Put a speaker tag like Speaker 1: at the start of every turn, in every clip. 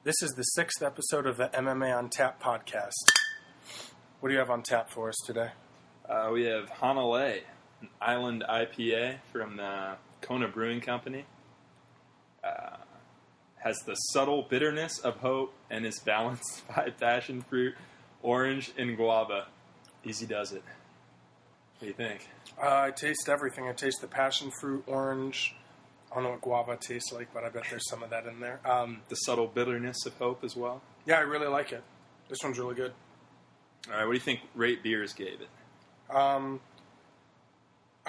Speaker 1: This is the 6th episode of the MMA on Tap podcast. What do you have on tap for us today?
Speaker 2: We have Hanalei, an island IPA from the Kona Brewing Company. Has the subtle bitterness of hope and is balanced by passion fruit, orange, and guava. Easy does it. What do you think?
Speaker 1: I taste everything. I taste the passion fruit, orange. I don't know what guava tastes like, but I bet there's some of that in there.
Speaker 2: The subtle bitterness of hope as well.
Speaker 1: Yeah, I really like it. This one's really good.
Speaker 2: All right, what do you think Rate Beers gave it?
Speaker 1: I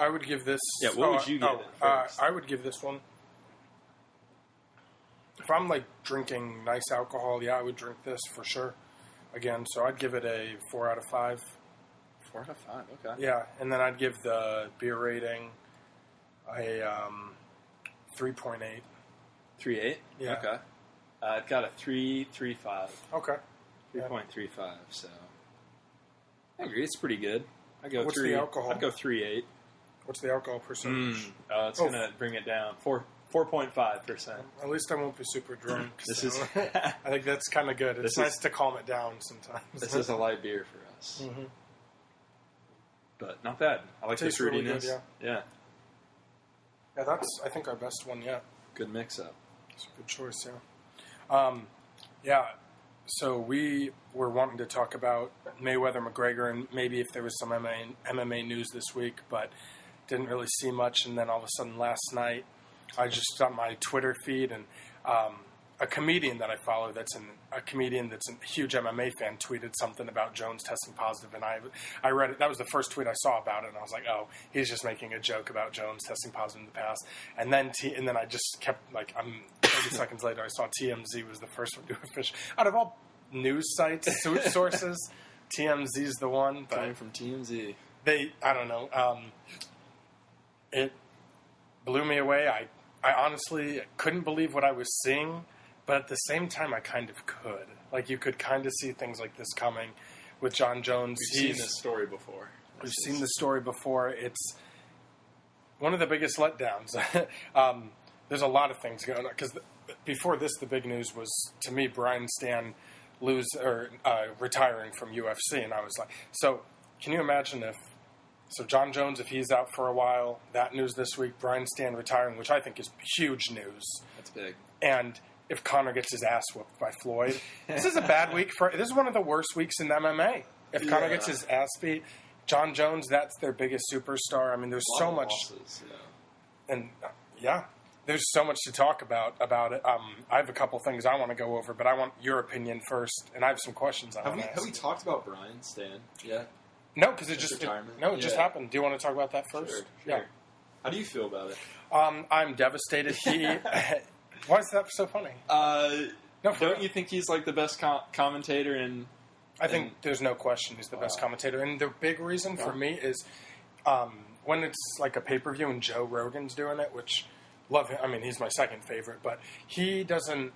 Speaker 1: would give this...
Speaker 2: Yeah, what would you give it first?
Speaker 1: I would give this one... If I'm, drinking nice alcohol, yeah, I would drink this for sure. Again, so I'd give it a 4 out of 5.
Speaker 2: 4 out of 5, okay.
Speaker 1: Yeah, and then I'd give the beer rating a 3.8.
Speaker 2: 3.8?
Speaker 1: Yeah.
Speaker 2: Okay. I've got a 3.35.
Speaker 1: Okay.
Speaker 2: 3.35, so... I agree, it's pretty good.
Speaker 1: What's the alcohol?
Speaker 2: I'd go 3.8.
Speaker 1: What's the alcohol percentage?
Speaker 2: It's going to bring it down. 4.5%.
Speaker 1: At least I won't be super drunk.
Speaker 2: I
Speaker 1: I think that's kind of good. It's nice to calm it down sometimes.
Speaker 2: This is a light beer for us.
Speaker 1: Mm-hmm.
Speaker 2: But not bad. I like the fruitiness.
Speaker 1: Really good,
Speaker 2: yeah.
Speaker 1: Yeah, that's, I think, our best one yet.
Speaker 2: Good mix-up.
Speaker 1: It's a good choice, yeah. So we were wanting to talk about Mayweather, McGregor, and maybe if there was some MMA news this week, but didn't really see much. And then all of a sudden last night, I just on my Twitter feed, and a comedian that I follow that's a huge MMA fan tweeted something about Jones testing positive, and I read it. That was the first tweet I saw about it, and I was like, oh, he's just making a joke about Jones testing positive in the past. And then I just kept 30 seconds later, I saw TMZ was the first one to official. Out of all news sites, sources, TMZ's the one. But
Speaker 2: coming from TMZ.
Speaker 1: I don't know. It blew me away. I honestly couldn't believe what I was seeing, but at the same time, I kind of could. You could kind of see things like this coming with John Jones.
Speaker 2: We've seen this story before.
Speaker 1: We've seen the story before. It's one of the biggest letdowns. There's a lot of things going on. Because before this, the big news was, to me, Brian Stan retiring from UFC. And I was like, so can you imagine if... So John Jones, if he's out for a while, that news this week, Brian Stan retiring, which I think is huge news.
Speaker 2: That's big.
Speaker 1: And if Conor gets his ass whooped by Floyd, this is a bad week this is one of the worst weeks in MMA. If Conor gets his ass beat, John Jones, that's their biggest superstar. I mean, there's so much,
Speaker 2: losses,
Speaker 1: and there's so much to talk about it. I have a couple things I want to go over, but I want your opinion first, and I have some questions I want to ask.
Speaker 2: Have we talked about Brian Stan yet?
Speaker 1: No, because it just happened. Do you want to talk about that first?
Speaker 2: Sure.
Speaker 1: Yeah.
Speaker 2: How do you feel about it?
Speaker 1: I'm devastated. Why is that so funny?
Speaker 2: Don't you think he's the best commentator in?
Speaker 1: I think there's no question he's the best commentator, and the big reason for me is when it's like a pay-per-view and Joe Rogan's doing it, which love him. I mean, he's my second favorite, but he doesn't.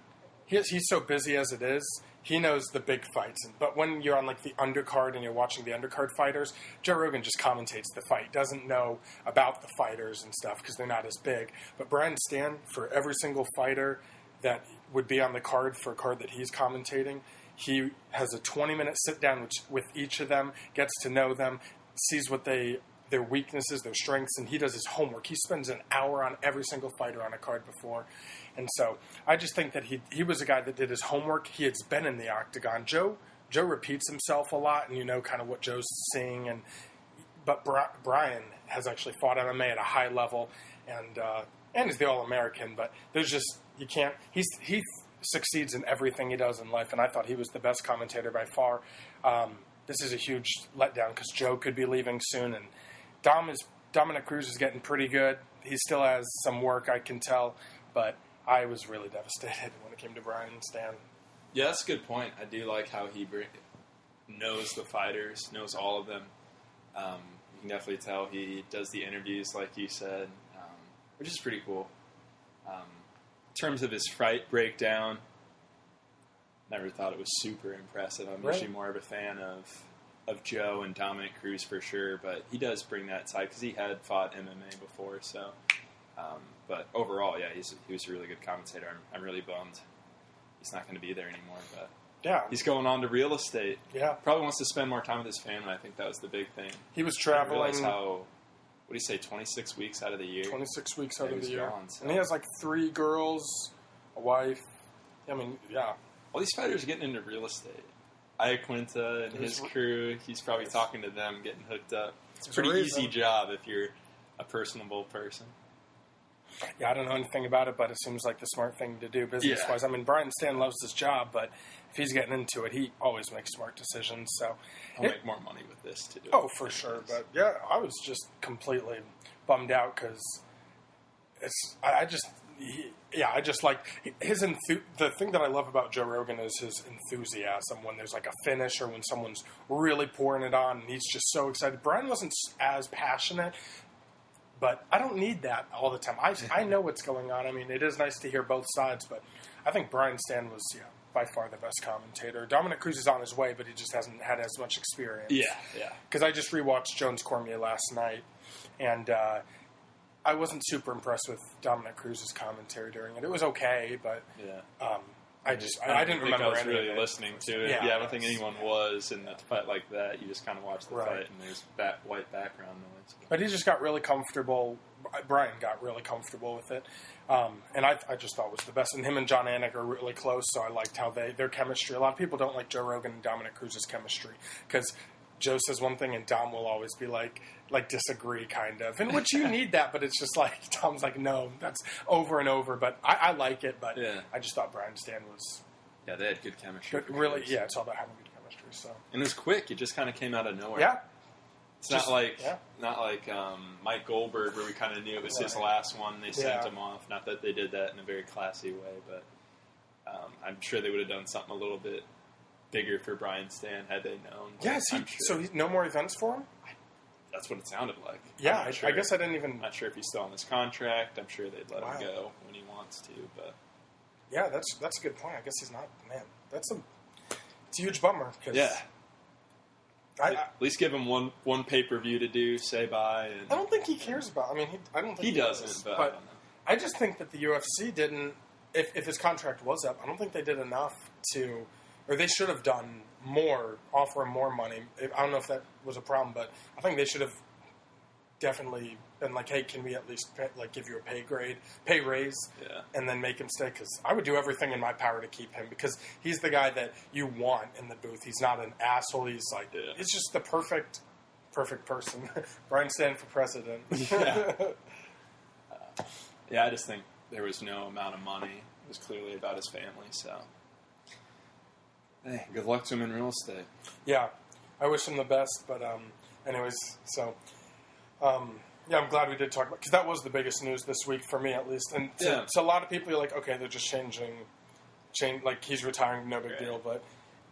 Speaker 1: He's so busy as it is. He knows the big fights. But when you're on the undercard and you're watching the undercard fighters, Joe Rogan just commentates the fight. Doesn't know about the fighters and stuff because they're not as big. But Brian Stan, for every single fighter that would be on the card for a card that he's commentating, he has a 20-minute sit-down with each of them, gets to know them, sees what their weaknesses, their strengths, and he does his homework. He spends an hour on every single fighter on a card before. And so I just think that he was a guy that did his homework. He has been in the octagon. Joe repeats himself a lot, and you know kind of what Joe's seeing. But Brian has actually fought MMA at a high level, and he's the All-American. But there's just, you can't, he succeeds in everything he does in life, and I thought he was the best commentator by far. This is a huge letdown because Joe could be leaving soon, and Dominic Cruz is getting pretty good. He still has some work, I can tell, but I was really devastated when it came to Brian Stan.
Speaker 2: Yeah, that's a good point. I do like how he knows the fighters, knows all of them. You can definitely tell he does the interviews, like you said, which is pretty cool. In terms of his fight breakdown, never thought it was super impressive. I'm usually more of a fan of Joe and Dominic Cruz for sure, but he does bring that side because he had fought MMA before, so... But overall, yeah, he was a really good commentator. I'm really bummed he's not going to be there anymore. But
Speaker 1: Yeah.
Speaker 2: he's going on to real estate.
Speaker 1: Yeah.
Speaker 2: Probably wants to spend more time with his family. I think that was the big thing.
Speaker 1: He was
Speaker 2: I
Speaker 1: traveling.
Speaker 2: realize how, what do you say, 26 weeks out of the year?
Speaker 1: 26 weeks out
Speaker 2: He
Speaker 1: of the
Speaker 2: was
Speaker 1: year.
Speaker 2: gone, so.
Speaker 1: And he has like 3 girls, a wife. I mean, yeah.
Speaker 2: All these fighters are getting into real estate. Iaquinta and his crew, he's probably talking to them, getting hooked up. It's a pretty easy job if you're a personable person.
Speaker 1: Yeah, I don't know anything about it, but it seems like the smart thing to do business-wise. I mean, Brian Stan loves his job, but if he's getting into it, he always makes smart decisions. So
Speaker 2: I'll make more money with this, too.
Speaker 1: Oh, for sure. But, yeah, I was just completely bummed out because I just like his the thing that I love about Joe Rogan is his enthusiasm when there's like a finish or when someone's really pouring it on and he's just so excited. Brian wasn't as passionate, but I don't need that all the time. I know what's going on. I mean, it is nice to hear both sides, but I think Brian Stan was by far the best commentator. Dominic Cruz is on his way, but he just hasn't had as much experience.
Speaker 2: Yeah.
Speaker 1: Because I just rewatched Jones Cormier last night, and I wasn't super impressed with Dominic Cruz's commentary during it. It was okay, but I didn't remember
Speaker 2: I was
Speaker 1: any
Speaker 2: really
Speaker 1: of it.
Speaker 2: listening to it. Yeah, I don't think anyone was in a fight like that. You just kind of watch the fight, and there's white background noise.
Speaker 1: But he just got really comfortable. Brian got really comfortable with it. And I just thought it was the best. And him and John Anik are really close, so I liked how their chemistry. A lot of people don't like Joe Rogan and Dominic Cruz's chemistry because Joe says one thing and Dom will always be like disagree, kind of. In which you need that, but it's just like, Dom's like, no, that's over and over. But I like it, but I just thought Brian Stan was...
Speaker 2: Yeah, they had good chemistry.
Speaker 1: But really, it's all about having good chemistry. So.
Speaker 2: And it was quick. It just kind of came out of nowhere.
Speaker 1: Yeah.
Speaker 2: It's not like Mike Goldberg, where we kind of knew it was his last one. They sent him off. Not that they did that in a very classy way, but I'm sure they would have done something a little bit bigger for Brian Stan had they known.
Speaker 1: Yeah, so no more events for him?
Speaker 2: That's what it sounded like.
Speaker 1: Yeah, I guess I didn't even...
Speaker 2: I'm not sure if he's still on his contract. I'm sure they'd let him go when he wants to, but...
Speaker 1: Yeah, that's a good point. I guess he's not... Man, it's a huge bummer. Cause
Speaker 2: at least give him one pay-per-view to do, say bye. And
Speaker 1: I don't think he cares about... I mean, I don't think he
Speaker 2: doesn't, but I don't know.
Speaker 1: I just think that the UFC didn't... If his contract was up, I don't think they did enough to... Or they should have done more, offer him more money. I don't know if that was a problem, but I think they should have definitely been like, hey, can we at least give you a pay raise, and then make him stay? Because I would do everything in my power to keep him because he's the guy that you want in the booth. He's not an asshole. He's like, it's just the perfect person. Brian Stan for president.
Speaker 2: I just think there was no amount of money. It was clearly about his family, so... Hey, good luck to him in real estate. Yeah,
Speaker 1: I wish him the best, but anyways, so... I'm glad we did talk about... Because that was the biggest news this week, for me at least. And so a lot of people are like, okay, they're just changing... Like, he's retiring, no big deal, but...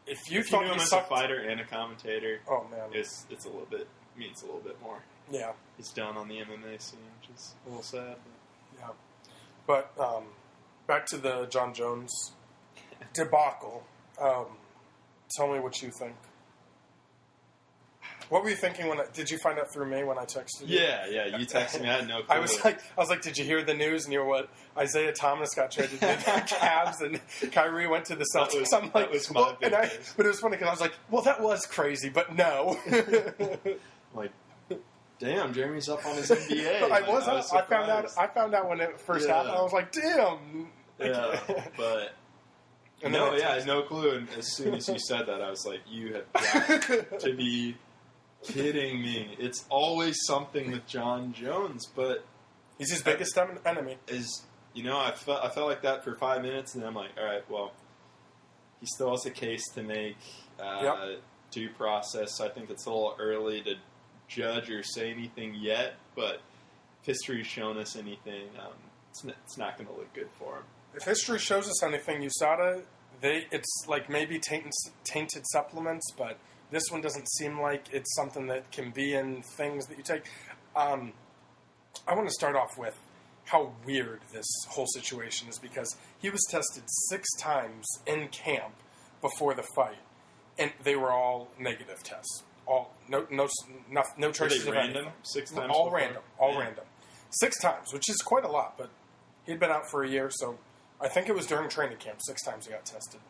Speaker 1: If you thought
Speaker 2: knew him as a fighter and a commentator...
Speaker 1: Oh, man.
Speaker 2: It's a little bit... means a little bit more.
Speaker 1: Yeah.
Speaker 2: He's done on the MMA scene, which is a little sad.
Speaker 1: But back to the John Jones debacle. Tell me what you think. What were you thinking did you find out through me when I texted you?
Speaker 2: Yeah, you texted me. I had no clue.
Speaker 1: I was like, did you hear the news? And you were what? Isaiah Thomas got traded to the Cavs and Kyrie went to the Celtics.
Speaker 2: That was my big news.
Speaker 1: But it was funny because I was like, well, that was crazy, but no.
Speaker 2: Like, damn, Jeremy's up on his NBA.
Speaker 1: I found out when it first happened. I was like, damn.
Speaker 2: Yeah, but... I had no clue. And as soon as you said that, I was like, you have got to be kidding me. It's always something with John Jones, but...
Speaker 1: He's his biggest enemy.
Speaker 2: I felt like that for 5 minutes, and then I'm like, all right, well, he still has a case to make due process, so I think it's a little early to judge or say anything yet, but if history's shown us anything, it's not going to look good for him.
Speaker 1: If history shows us anything, USADA, it's like maybe tainted supplements, but this one doesn't seem like it's something that can be in things that you take. I want to start off with how weird this whole situation is because he was tested 6 times in camp before the fight, and they were all negative tests. No traces of anything.
Speaker 2: 6 times?
Speaker 1: All random. 6 times, which is quite a lot, but he'd been out for a year, so I think it was during training camp. 6 times he got tested.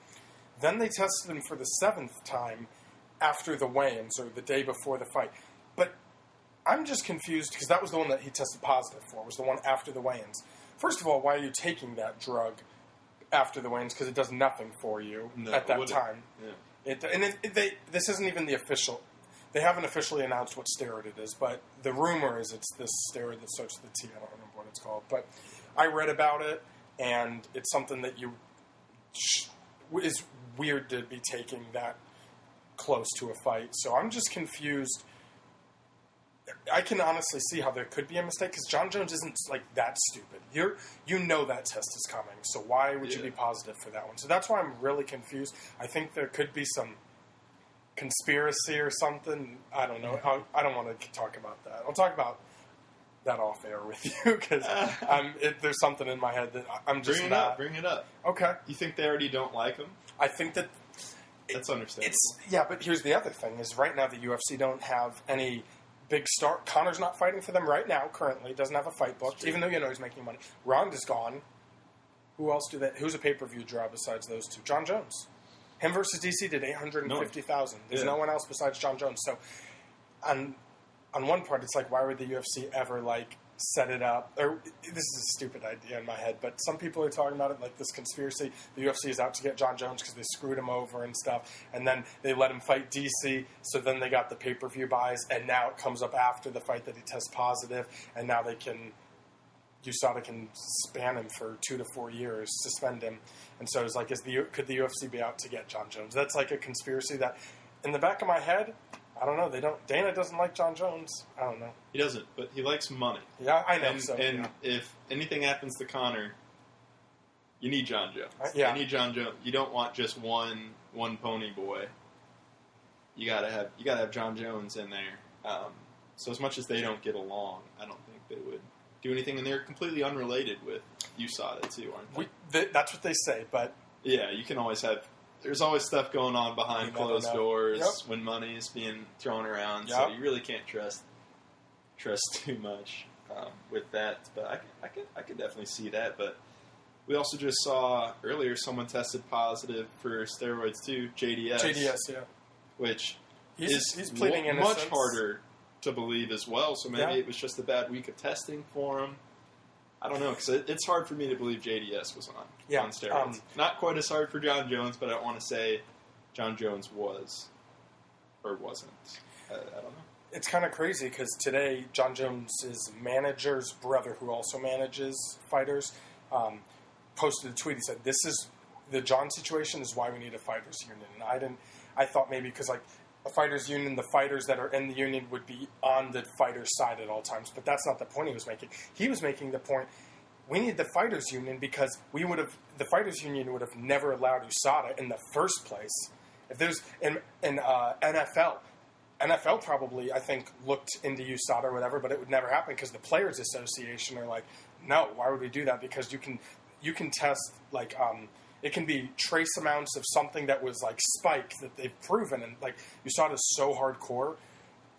Speaker 1: Then they tested him for the 7th time after the weigh-ins or the day before the fight. But I'm just confused because that was the one that he tested positive for, was the one after the weigh-ins. First of all, why are you taking that drug after the weigh-ins? Because it does nothing for you at that time. Yeah. This isn't even the official. They haven't officially announced what steroid it is, but the rumor is it's this steroid that starts with the T. I don't remember what it's called. But I read about it, and it's something that is weird to be taking that close to a fight. So I'm just confused. I can honestly see how there could be a mistake because John Jones isn't like that stupid. You know that test is coming, so why would you be positive for that one? So that's why I'm really confused. I think there could be some conspiracy or something. I don't know. I don't want to talk about that. I'll talk about that off air with you because there's something in my head that I'm just
Speaker 2: Bring it up.
Speaker 1: Okay.
Speaker 2: You think they already don't like him?
Speaker 1: I think that
Speaker 2: that's understandable.
Speaker 1: But here's the other thing: is right now the UFC don't have any big star. Connor's not fighting for them right now. Currently, doesn't have a fight booked, even though he's making money. Ronda's gone. Who else do they? Who's a pay-per-view draw besides those two? John Jones. Him versus DC did 850,000. There's no one else besides John Jones. So, on one part, it's like, why would the UFC ever set it up? Or this is a stupid idea in my head, but some people are talking about it like this conspiracy. The UFC is out to get John Jones because they screwed him over and stuff, and then they let him fight DC. So then they got the pay-per-view buys, and now it comes up after the fight that he tests positive, and now USADA can span him for 2 to 4 years, suspend him. And so it's like, could the UFC be out to get John Jones? That's like a conspiracy that, in the back of my head, I don't know. Dana doesn't like John Jones. I don't know.
Speaker 2: He doesn't, but he likes money.
Speaker 1: Yeah, I know.
Speaker 2: And if anything happens to Conor, you need John Jones.
Speaker 1: You
Speaker 2: need John Jones. You don't want just one pony boy. You gotta have John Jones in there. So as much as they don't get along, I don't think they would do anything, and they're completely unrelated with USADA too, aren't they?
Speaker 1: That's what they say, but
Speaker 2: yeah, you can always have. There's always stuff going on behind closed doors when money is being thrown around, so you really can't trust too much with that. But I could definitely see that. But we also just saw earlier someone tested positive for steroids too, JDS.
Speaker 1: JDS, yeah.
Speaker 2: Which
Speaker 1: he's pleading innocence.
Speaker 2: Much harder to believe as well. So maybe it was just a bad week of testing for him. I don't know, because it's hard for me to believe JDS was on steroids. Not quite as hard for John Jones, but I don't want to say John Jones was or wasn't. I don't know.
Speaker 1: It's kind of crazy because today John Jones' manager's brother, who also manages fighters, posted a tweet. He said, "This is the John situation is why we need a fighters union." And I thought maybe because a fighters union, the fighters that are in the union would be on the fighters' side at all times. But that's not the point he was making. He was making the point, we need the fighters union because the fighters union would have never allowed USADA in the first place. If there's in NFL probably, I think, looked into USADA or whatever, but it would never happen because the Players Association are like, no, why would we do that? Because you can test it can be trace amounts of something that was spike that they've proven, and USADA is so hardcore,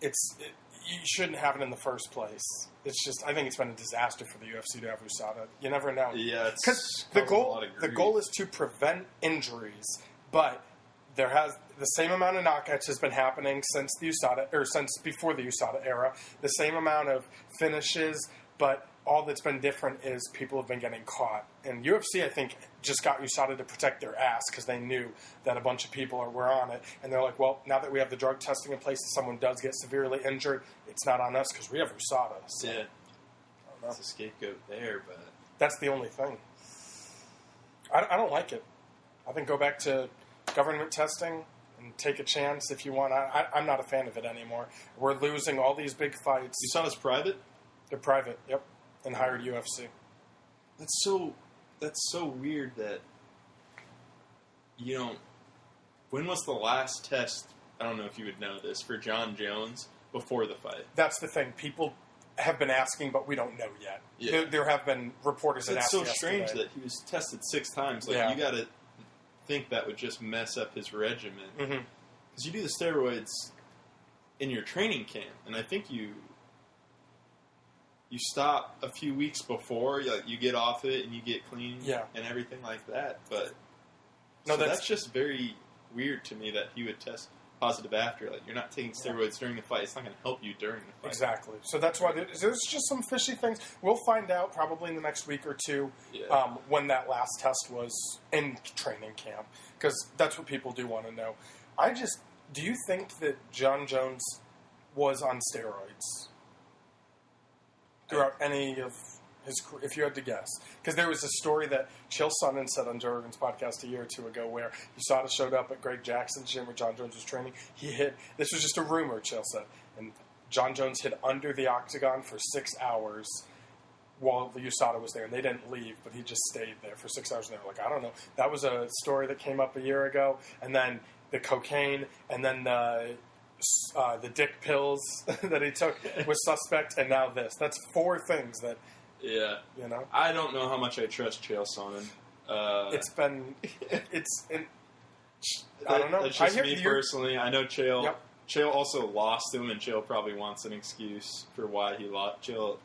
Speaker 1: you shouldn't have it in the first place. It's just, I think it's been a disaster for the UFC to have USADA. You never know.
Speaker 2: Yeah,
Speaker 1: because the goal is to prevent injuries, but there has the same amount of knockouts has been happening since the USADA or since before the USADA era. The same amount of finishes, but all that's been different is people have been getting caught. And UFC, I think, just got USADA to protect their ass because they knew that a bunch of people were on it. And they're like, well, now that we have the drug testing in place, if someone does get severely injured, it's not on us because we have USADA. So,
Speaker 2: yeah. It's a scapegoat there, but
Speaker 1: that's the only thing. I don't like it. I think go back to government testing and take a chance if you want. I'm not a fan of it anymore. We're losing all these big fights.
Speaker 2: USADA's private?
Speaker 1: They're private, yep. And hired UFC.
Speaker 2: That's so weird that you don't. When was the last test? I don't know if you would know this for John Jones before the fight.
Speaker 1: That's the thing. People have been asking, but we don't know yet.
Speaker 2: Yeah.
Speaker 1: There have been reporters that asked.
Speaker 2: It's so strange that he was tested 6 times. You got to think that would just mess up his regimen because you do the steroids in your training camp, and I think you stop a few weeks before, you get off it and you get clean and everything like that. But that's just very weird to me that he would test positive after. Like, you're not taking steroids during the fight. It's not going to help you during the fight.
Speaker 1: Exactly. So that's why there's just some fishy things. We'll find out probably in the next week or two when that last test was in training camp, because that's what people do want to know. Do you think that John Jones was on steroids throughout any of his career, if you had to guess? Because there was a story that Chael Sonnen said on Joe Rogan's podcast a year or two ago where USADA showed up at Greg Jackson's gym where John Jones was training. He hit, this was just a rumor, Chael said, and John Jones hid under the octagon for 6 hours while the USADA was there, and they didn't leave, but he just stayed there for 6 hours, and they were like, I don't know. That was a story that came up a year ago, and then the cocaine, and then the dick pills that he took was suspect, and now this. That's 4 things that, you know.
Speaker 2: I don't know how much I trust Chael Sonnen.
Speaker 1: I don't know.
Speaker 2: That's just me personally. I know Chael. Yep. Chael also lost him, and Chael probably wants an excuse for why he lost. Chael,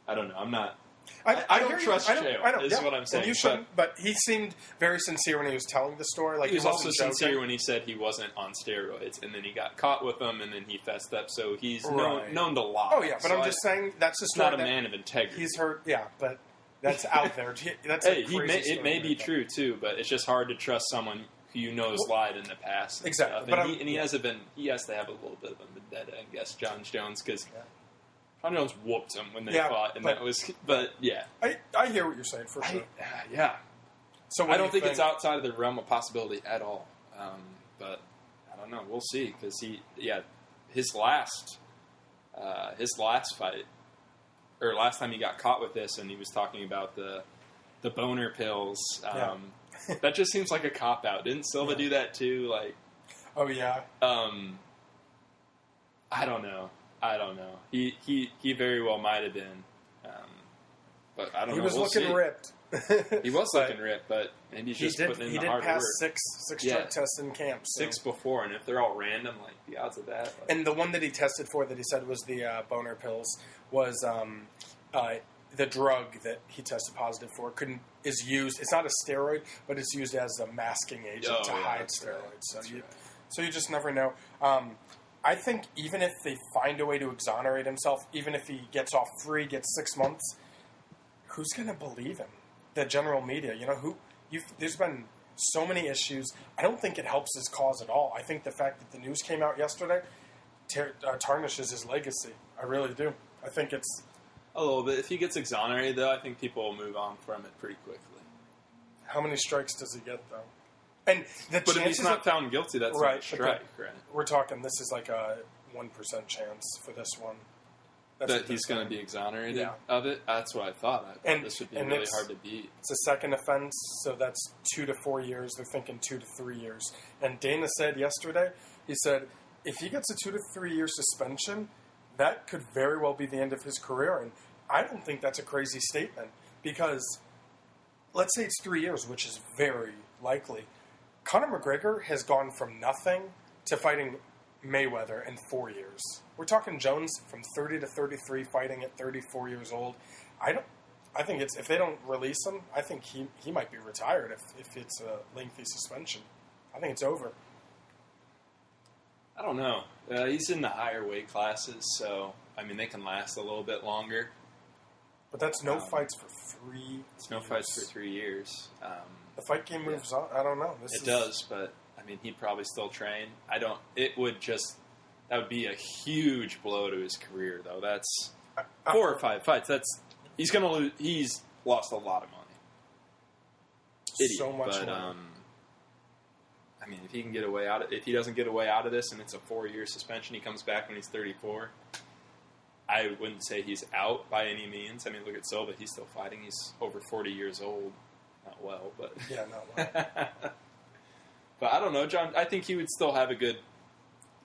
Speaker 2: I don't know. I'm not. I don't trust Chael. I know, is what I'm saying.
Speaker 1: You shouldn't, but he seemed very sincere when he was telling the story. Like,
Speaker 2: he was also sincere when he said he wasn't on steroids, and then he got caught with them, and then he fessed up. So he's known to lie.
Speaker 1: Oh yeah, but I'm just saying that's just
Speaker 2: not a man of integrity.
Speaker 1: He's heard, but that's out there. That's
Speaker 2: it may be true too, but it's just hard to trust someone who you know has lied in the past.
Speaker 1: Exactly,
Speaker 2: but he hasn't been. He has to have a little bit of a vendetta, I guess. John Jones, because. John Jones whooped him when they fought, and that was. But
Speaker 1: I hear what you're saying for sure. So
Speaker 2: I don't think it's outside of the realm of possibility at all. But I don't know. We'll see, because his last fight, or last time he got caught with this, and he was talking about the boner pills. That just seems like a cop out. Didn't Silva do that too? Like,
Speaker 1: oh yeah.
Speaker 2: I don't know. He very well might have been, but I don't know.
Speaker 1: He was looking ripped.
Speaker 2: He was looking ripped, but maybe he's just putting in the hard work.
Speaker 1: He did pass 6 drug tests in camp. So.
Speaker 2: 6 before, and if they're all random, like, the odds of that. Like,
Speaker 1: and the one that he tested for that he said was the boner pills was the drug that he tested positive for is used. It's not a steroid, but it's used as a masking agent to hide steroids. Right. So you just never know. I think even if they find a way to exonerate himself, even if he gets off free, gets 6 months, who's going to believe him? The general media, there's been so many issues. I don't think it helps his cause at all. I think the fact that the news came out yesterday tarnishes his legacy. I really do. I think it's
Speaker 2: a little bit. If he gets exonerated, though, I think people will move on from it pretty quickly.
Speaker 1: How many strikes does he get, though? And
Speaker 2: but if he's not found guilty, that's not a strike, right?
Speaker 1: We're talking, this is like a 1% chance for this one.
Speaker 2: That he's going to be exonerated of it? That's what I thought. I thought this would be really hard to beat.
Speaker 1: It's a second offense, so that's 2 to 4 years. They're thinking 2 to 3 years. And Dana said yesterday, he said, if he gets a 2 to 3 year suspension, that could very well be the end of his career. And I don't think that's a crazy statement, because let's say it's 3 years, which is very likely. Conor McGregor has gone from nothing to fighting Mayweather in 4 years. We're talking Jones from 30 to 33 fighting at 34 years old. I think if they don't release him, I think he might be retired if it's a lengthy suspension. I think it's over.
Speaker 2: I don't know. He's in the higher weight classes, so they can last a little bit longer.
Speaker 1: But that's no fights for 3 years.
Speaker 2: It's no fights for 3 years.
Speaker 1: The fight game moves on. I don't know.
Speaker 2: It does, but he'd probably still train. That would be a huge blow to his career, though. That's 4 or 5 fights. He's going to lose. He's lost a lot of money. Idiot.
Speaker 1: So much
Speaker 2: money. If he can get away if he doesn't get away out of this, and it's a 4-year suspension, he comes back when he's 34. I wouldn't say he's out by any means. Look at Silva. He's still fighting. He's over 40 years old. Not well, but...
Speaker 1: Yeah, not well.
Speaker 2: But I don't know, John. I think he would still have a good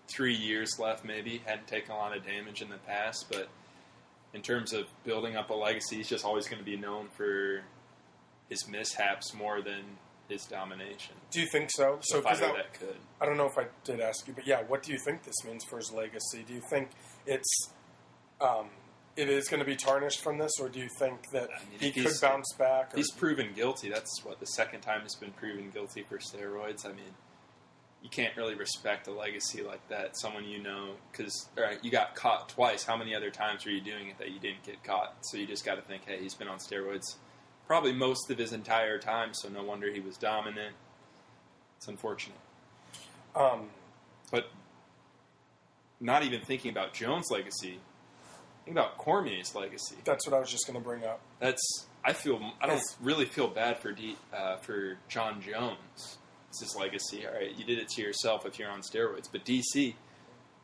Speaker 2: 3 years left, maybe. Hadn't taken a lot of damage in the past, but in terms of building up a legacy, he's just always going to be known for his mishaps more than his domination.
Speaker 1: Do you think so?
Speaker 2: So, that could.
Speaker 1: I don't know if I did ask you, but what do you think this means for his legacy? Do you think it's it is going to be tarnished from this, or do you think that he could
Speaker 2: he's-
Speaker 1: bounce back? Or,
Speaker 2: He's proven guilty. That's the second time he's been proven guilty for steroids. I mean, you can't really respect a legacy like that. Someone because you got caught twice. How many other times were you doing it that you didn't get caught? So you just got to think, hey, he's been on steroids probably most of his entire time, so no wonder he was dominant. It's unfortunate. But not even thinking about Jones' legacy, think about Cormier's legacy.
Speaker 1: That's what I was just going to bring up.
Speaker 2: I don't really feel bad for John Jones. It's his legacy. All right, you did it to yourself if you're on steroids. But DC,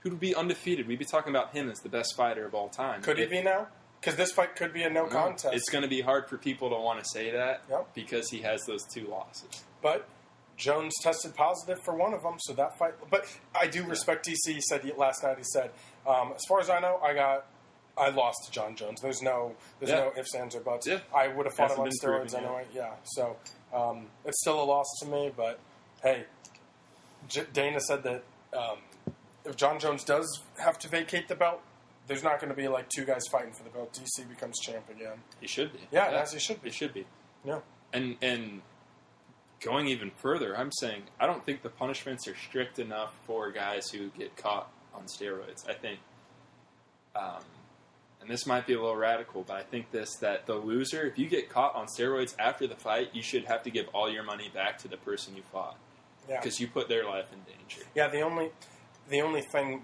Speaker 2: who would be undefeated? We'd be talking about him as the best fighter of all time.
Speaker 1: Could he be now? Because this fight could be a no contest.
Speaker 2: It's going to be hard for people to want to say that because he has those 2 losses.
Speaker 1: But Jones tested positive for one of them, so that fight. But I do respect DC. He said last night. He said, as far as I know, I lost to John Jones. There's no ifs, ands, or buts.
Speaker 2: Yeah.
Speaker 1: I would have fought him on
Speaker 2: Hasn't been
Speaker 1: steroids
Speaker 2: proven
Speaker 1: anyway. Yeah. So it's still a loss to me. But hey, Dana said that if John Jones does have to vacate the belt, there's not going to be like 2 guys fighting for the belt. DC becomes champ again.
Speaker 2: He should be.
Speaker 1: Yeah, as he should be.
Speaker 2: He should be.
Speaker 1: Yeah.
Speaker 2: And going even further, I'm saying I don't think the punishments are strict enough for guys who get caught on steroids. I think, and this might be a little radical, but I think that the loser, if you get caught on steroids after the fight, you should have to give all your money back to the person you fought.
Speaker 1: Yeah.
Speaker 2: Because you put their life in danger.
Speaker 1: Yeah, the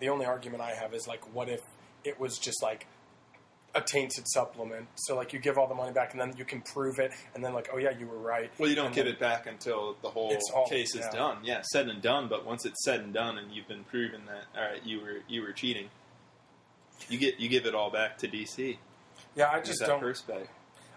Speaker 1: only argument I have is like, what if it was just like a tainted supplement? So like you give all the money back and then you can prove it and then like, oh yeah, you were right.
Speaker 2: Well, you don't give it back until the whole case is done. Yeah, said and done. But once it's said and done and you've been proven that all right, you were cheating, you give it all back to DC.
Speaker 1: Yeah, I just don't.
Speaker 2: First bet.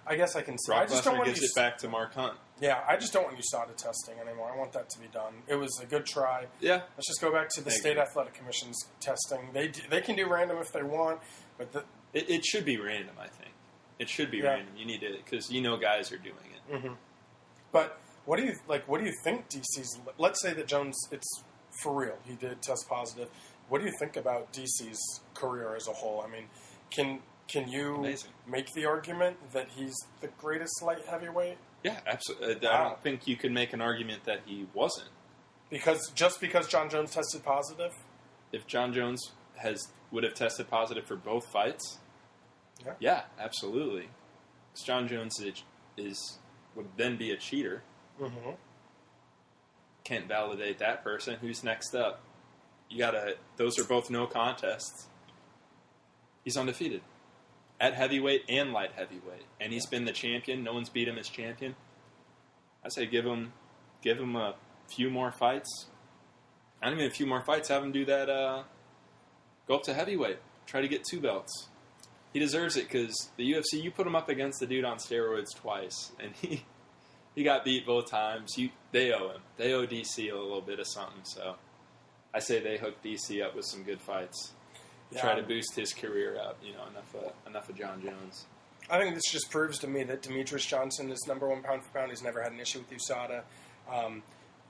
Speaker 1: I guess I can.
Speaker 2: Brock
Speaker 1: I just don't
Speaker 2: Lesnar
Speaker 1: want
Speaker 2: gives it back to Mark Hunt.
Speaker 1: Yeah, I just don't want USADA testing anymore. I want that to be done. It was a good try.
Speaker 2: Yeah.
Speaker 1: Let's just go back to the State Athletic Commission's testing. They can do random if they want, but
Speaker 2: it should be random. I think it should be random. You need to because guys are doing it.
Speaker 1: Mm-hmm. But what do you think DC's? Let's say that Jones, it's for real. He did test positive. What do you think about DC's career as a whole? I mean, can you make the argument that he's the greatest light heavyweight?
Speaker 2: Yeah, absolutely. I don't think you could make an argument that he wasn't.
Speaker 1: Because John Jones tested positive?
Speaker 2: If John Jones would have tested positive for both fights, yeah, absolutely. Because John Jones would then be a cheater.
Speaker 1: Mm-hmm.
Speaker 2: Can't validate that person. Who's next up? Those are both no contests. He's undefeated. At heavyweight and light heavyweight. And he's been the champion. No one's beat him as champion. I say give him a few more fights. Not even a few more fights. Have him do that, go up to heavyweight. Try to get 2 belts. He deserves it because the UFC, you put him up against the dude on steroids twice. And he got beat both times. They owe him. They owe DC a little bit of something. So I say they hook DC up with some good fights. Try to boost his career up, enough of John Jones.
Speaker 1: I think this just proves to me that Demetrius Johnson is number 1 pound for pound. He's never had an issue with USADA.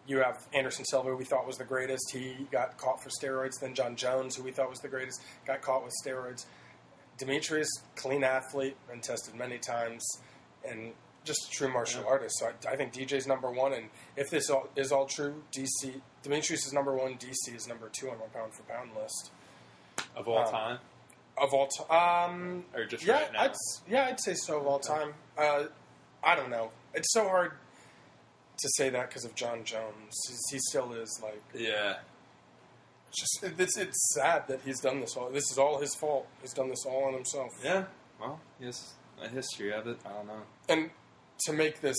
Speaker 1: You have Anderson Silva, who we thought was the greatest. He got caught for steroids. Then John Jones, who we thought was the greatest, got caught with steroids. Demetrius, clean athlete, been tested many times, and just a true martial artist. So I think DJ's number 1, and if this is all true, Demetrius is number 1, DC is number 2 on 1 pound for pound list.
Speaker 2: Of all time?
Speaker 1: Of all time.
Speaker 2: Or just right now?
Speaker 1: I'd say so of all time. I don't know. It's so hard to say that because of John Jones. He still is like...
Speaker 2: Yeah.
Speaker 1: It's sad that he's done this all. This is all his fault. He's done this all on himself.
Speaker 2: Yeah. Well, he has a history of it. I don't know.
Speaker 1: And to make this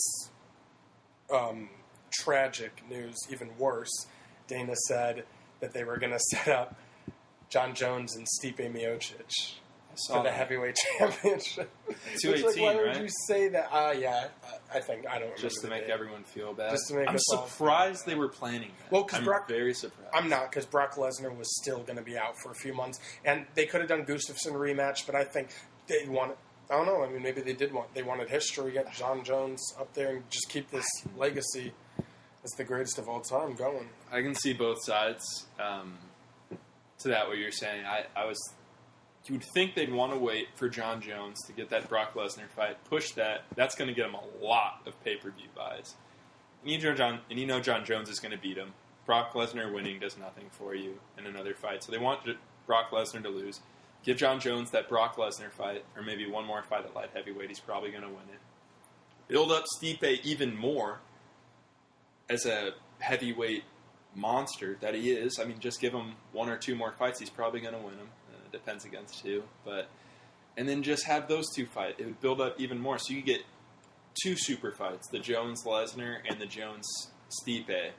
Speaker 1: tragic news even worse, Dana said that they were going to set up John Jones and Stipe Miocic for the heavyweight championship.
Speaker 2: 218,
Speaker 1: why
Speaker 2: right?
Speaker 1: would you say that? I don't remember.
Speaker 2: Just to make everyone feel bad.
Speaker 1: Just to make
Speaker 2: I'm surprised they were planning that.
Speaker 1: Well, because
Speaker 2: very surprised.
Speaker 1: I'm not, because Brock Lesnar was still going to be out for a few months, and they could have done Gustafsson rematch, but I think they wanted. I don't know. I mean, maybe they wanted history, get John Jones up there, and just keep this legacy as the greatest of all time going.
Speaker 2: I can see both sides. To that, what you're saying, I was you would think they'd want to wait for John Jones to get that Brock Lesnar fight, push that. That's going to get him a lot of pay-per-view buys. And you know John Jones is going to beat him. Brock Lesnar winning does nothing for you in another fight. So they want Brock Lesnar to lose. Give John Jones that Brock Lesnar fight, or maybe one more fight at light heavyweight. He's probably going to win it. Build up Stipe even more as a heavyweight monster that he is. I mean, just give him one or two more fights. He's probably going to win them. Depends against who. And then just have those two fight. It would build up even more. So you get two super fights, the Jones-Lesnar and the Jones-Stipe,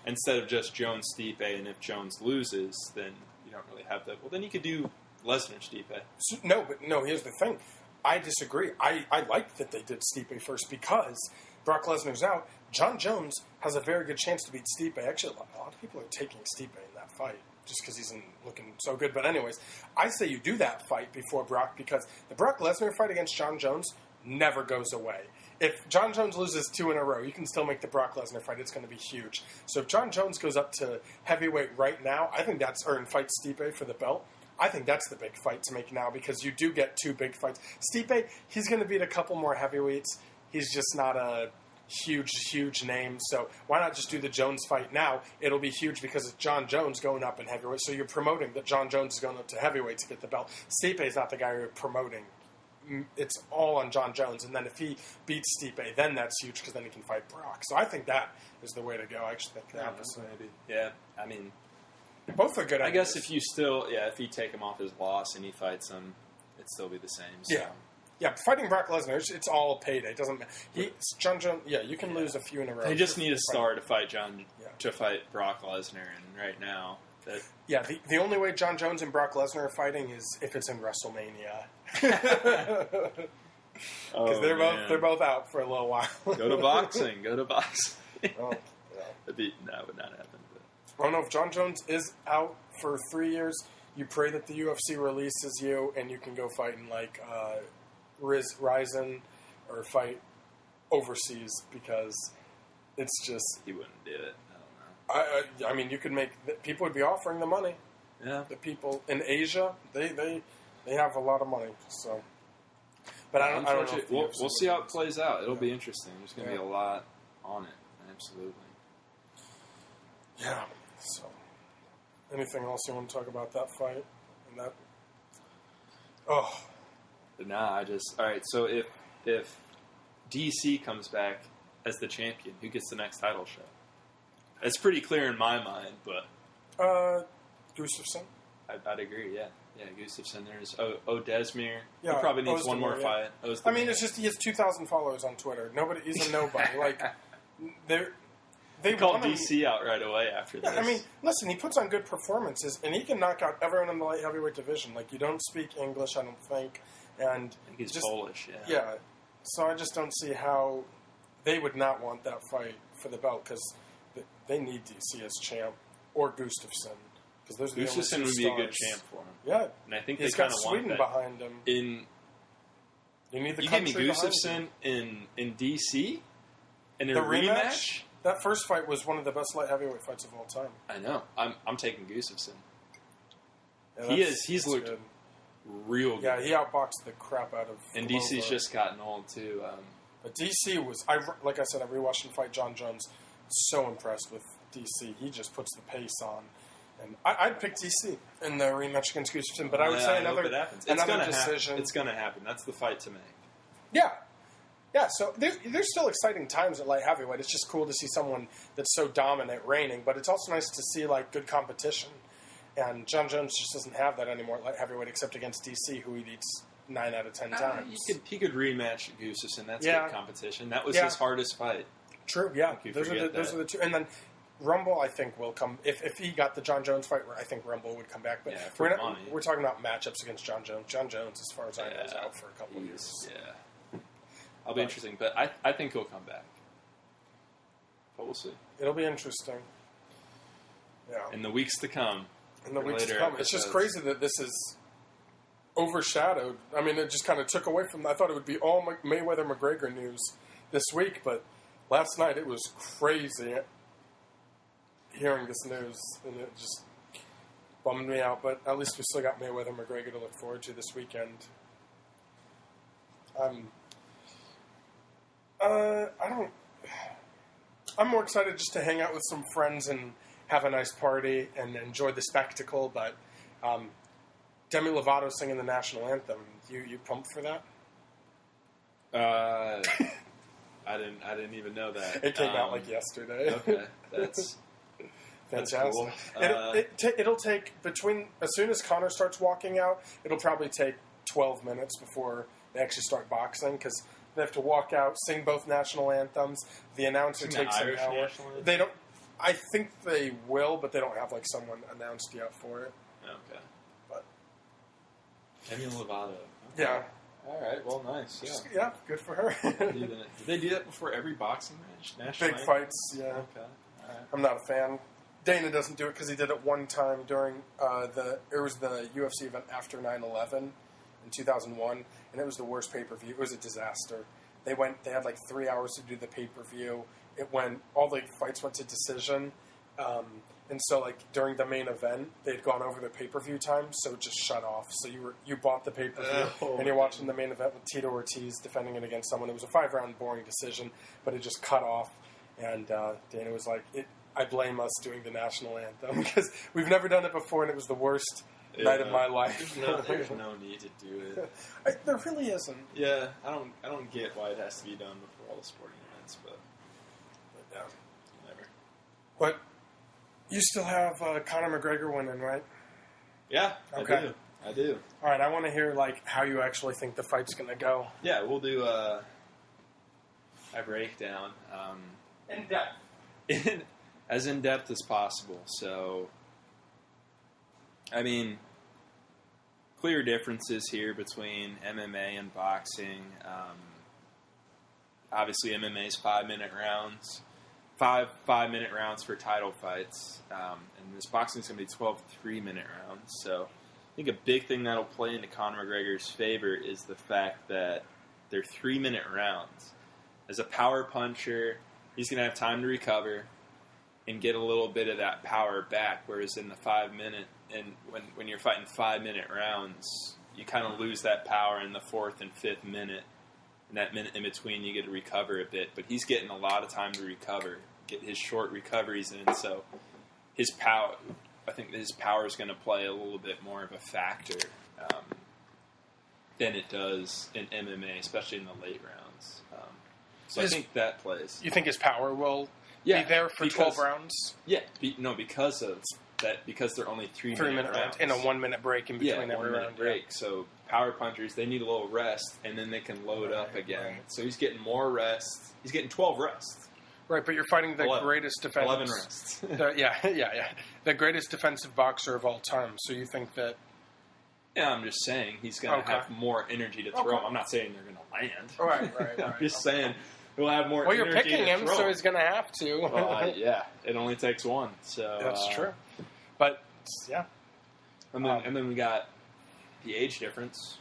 Speaker 2: instead of just Jones-Stipe, and if Jones loses, then you don't really have that. Well, then you could do Lesnar-Stipe.
Speaker 1: So, no, here's the thing. I disagree. I like that they did Stipe first because Brock Lesnar's out. John Jones has a very good chance to beat Stipe. Actually, a lot of people are taking Stipe in that fight just because he's looking so good. But anyways, I say you do that fight before Brock because the Brock Lesnar fight against John Jones never goes away. If John Jones loses 2 in a row, you can still make the Brock Lesnar fight. It's going to be huge. So if John Jones goes up to heavyweight right now, I think and fights Stipe for the belt, I think that's the big fight to make now because you do get 2 big fights. Stipe, he's going to beat a couple more heavyweights. He's just not a huge name. So why not just do the Jones fight now? It'll be huge because it's John Jones going up in heavyweight. So you're promoting that John Jones is going up to heavyweight to get the belt. Stipe is not the guy you're promoting. It's all on John Jones. And then if he beats Stipe, then that's huge because then he can fight Brock. So I think that is the way to go. I actually think the opposite.
Speaker 2: Maybe. Yeah, I mean,
Speaker 1: both are good
Speaker 2: I
Speaker 1: ideas.
Speaker 2: guess if you take him off his loss and he fights him, it'd still be the same. So.
Speaker 1: Yeah, fighting Brock Lesnar, it's all payday. It doesn't matter. John Jones, you can lose a few in a row.
Speaker 2: They just need a star to fight Brock Lesnar, and right now,
Speaker 1: the only way John Jones and Brock Lesnar are fighting is if it's in WrestleMania, because they're both out for a little while.
Speaker 2: Go to boxing. Oh,
Speaker 1: yeah.
Speaker 2: That would not happen.
Speaker 1: I don't know if John Jones is out for 3 years. You pray that the UFC releases you, and you can go fight in Ryzen or fight overseas because it's just
Speaker 2: he wouldn't do it. I
Speaker 1: don't know. I mean, you could people would be offering the money.
Speaker 2: Yeah,
Speaker 1: the people in Asia they have a lot of money. So, but I don't know.
Speaker 2: We'll see how it plays out. It'll be interesting. There's going to be a lot on it. Absolutely.
Speaker 1: Yeah. So, anything else you want to talk about that fight and that? Oh.
Speaker 2: Nah, all right. So if DC comes back as the champion, who gets the next title shot? It's pretty clear in my mind, but
Speaker 1: Gustafsson.
Speaker 2: I'd agree. Yeah, Gustafsson. There's Desmere.
Speaker 1: Yeah,
Speaker 2: he probably needs
Speaker 1: Ozdemir,
Speaker 2: one more fight.
Speaker 1: I mean, it's just he has 2,000 followers on Twitter. He's a nobody. Like they
Speaker 2: called DC out right away after this.
Speaker 1: I mean, listen, he puts on good performances, and he can knock out everyone in the light heavyweight division. Like, you don't speak English, I don't think. And
Speaker 2: I think he's Polish, yeah.
Speaker 1: Yeah. So I just don't see how they would not want that fight for the belt because they need DC as champ or Gustafsson. Because those are the
Speaker 2: Gustafsson
Speaker 1: only
Speaker 2: would
Speaker 1: two
Speaker 2: be a good
Speaker 1: stars.
Speaker 2: champ for him.
Speaker 1: Yeah.
Speaker 2: And I think
Speaker 1: he's
Speaker 2: they kind of
Speaker 1: got Sweden
Speaker 2: want that.
Speaker 1: behind him.
Speaker 2: You
Speaker 1: need the
Speaker 2: give me
Speaker 1: country
Speaker 2: Gustafsson in DC in a
Speaker 1: the
Speaker 2: rematch?
Speaker 1: That first fight was one of the best light heavyweight fights of all time.
Speaker 2: I know. I'm taking Gustafsson.
Speaker 1: Yeah,
Speaker 2: he's looked
Speaker 1: good.
Speaker 2: Real good.
Speaker 1: Yeah, he outboxed the crap out of
Speaker 2: And
Speaker 1: Glover.
Speaker 2: DC's just gotten old, too.
Speaker 1: But DC was... like I said, I rewatched him fight John Jones. So impressed with DC. He just puts the pace on. And I'd pick DC in the rematch against Gustafsson, but I would say another decision.
Speaker 2: It's going to happen. That's the fight to make.
Speaker 1: Yeah. Yeah, so there's still exciting times at light heavyweight. It's just cool to see someone that's so dominant reigning, but it's also nice to see, good competition. And John Jones just doesn't have that anymore at light heavyweight, except against DC, who he beats 9 out of 10 times.
Speaker 2: He could rematch Gustafsson. That's good competition. That was his hardest fight.
Speaker 1: True, yeah. Those are the two. And then Rumble, I think, will come. If he got the John Jones fight, I think Rumble would come back. But we're talking about matchups against John Jones. John Jones, as far as I know, is out for a couple of years.
Speaker 2: Yeah. I'll be interesting, but I think he'll come back. But we'll see.
Speaker 1: It'll be interesting. Yeah.
Speaker 2: In the weeks to come.
Speaker 1: It's just crazy that this is overshadowed. I mean, it just kind of took away from... I thought it would be all Mayweather-McGregor news this week, but last night it was crazy hearing this news, and it just... bummed me out, but at least we still got Mayweather McGregor to look forward to this weekend. I'm more excited just to hang out with some friends and have a nice party and enjoy the spectacle. But Demi Lovato singing the national anthem, you pumped for that?
Speaker 2: I didn't even know that.
Speaker 1: It came out like yesterday.
Speaker 2: Okay, that's
Speaker 1: fantastic.
Speaker 2: Cool.
Speaker 1: It'll take as soon as Conor starts walking out, it'll probably take 12 minutes before they actually start boxing because they have to walk out, sing both national anthems. The announcer takes an hour. They don't. I think they will, but they don't have like someone announced yet for it.
Speaker 2: Okay.
Speaker 1: But
Speaker 2: Demi Lovato. Okay.
Speaker 1: Yeah.
Speaker 2: All right. Well, nice. Yeah.
Speaker 1: Yeah. Good for her.
Speaker 2: Did they do that before every boxing match? National
Speaker 1: Big fights. Yeah.
Speaker 2: Okay. All right.
Speaker 1: I'm not a fan. Dana doesn't do it because he did it one time during the UFC event after 9/11 in 2001, and it was the worst pay-per-view. It was a disaster. They had like 3 hours to do the pay-per-view. All the fights went to decision, and so like during the main event, they'd gone over the pay-per-view time, so it just shut off. So you bought the pay-per-view and you're watching the main event with Tito Ortiz defending it against someone. It was a 5-round boring decision, but it just cut off. And Dana was like, I blame us doing the national anthem because we've never done it before, and it was the worst night of my life.
Speaker 2: There's no need to do it.
Speaker 1: There really isn't.
Speaker 2: Yeah, I don't get why it has to be done before all the sporting events, but
Speaker 1: yeah,
Speaker 2: whatever.
Speaker 1: But you still have Conor McGregor winning, right?
Speaker 2: Yeah,
Speaker 1: okay.
Speaker 2: I do.
Speaker 1: All right, I want to hear like how you actually think the fight's going to go.
Speaker 2: Yeah, we'll do a breakdown.
Speaker 1: In depth.
Speaker 2: As in-depth as possible. So, I mean, clear differences here between MMA and boxing. Obviously, MMA is 5-minute rounds. 5-minute rounds for title fights. And this boxing is going to be 12 3-minute rounds. So, I think a big thing that'll play into Conor McGregor's favor is the fact that they're 3-minute rounds. As a power puncher, he's going to have time to recover and get a little bit of that power back, whereas in the 5-minute, and when you're fighting 5-minute rounds, you kind of lose that power in the 4th and 5th minute. And that minute in between, you get to recover a bit. But he's getting a lot of time to recover, get his short recoveries in. So I think his power is going to play a little bit more of a factor than it does in MMA, especially in the late rounds. So I think that plays.
Speaker 1: You think his power will be there for 12 rounds?
Speaker 2: Yeah, because of that, because they're only 3-minute rounds.
Speaker 1: And a 1-minute break in between every round.
Speaker 2: Break. So power punchers, they need a little rest, and then they can load up again. Right. So he's getting more rest. He's getting 12 rests.
Speaker 1: Right, but you're fighting the greatest defense.
Speaker 2: 11 rests.
Speaker 1: The greatest defensive boxer of all time. So you think that...
Speaker 2: Yeah, I'm just saying he's going to have more energy to throw. I'm not saying they're going to land.
Speaker 1: Right.
Speaker 2: I'm just saying... He'll have more energy.
Speaker 1: Well, you're picking him, so he's going to have to.
Speaker 2: Well, yeah, it only takes one. So
Speaker 1: that's true. But yeah,
Speaker 2: and then we got the age difference.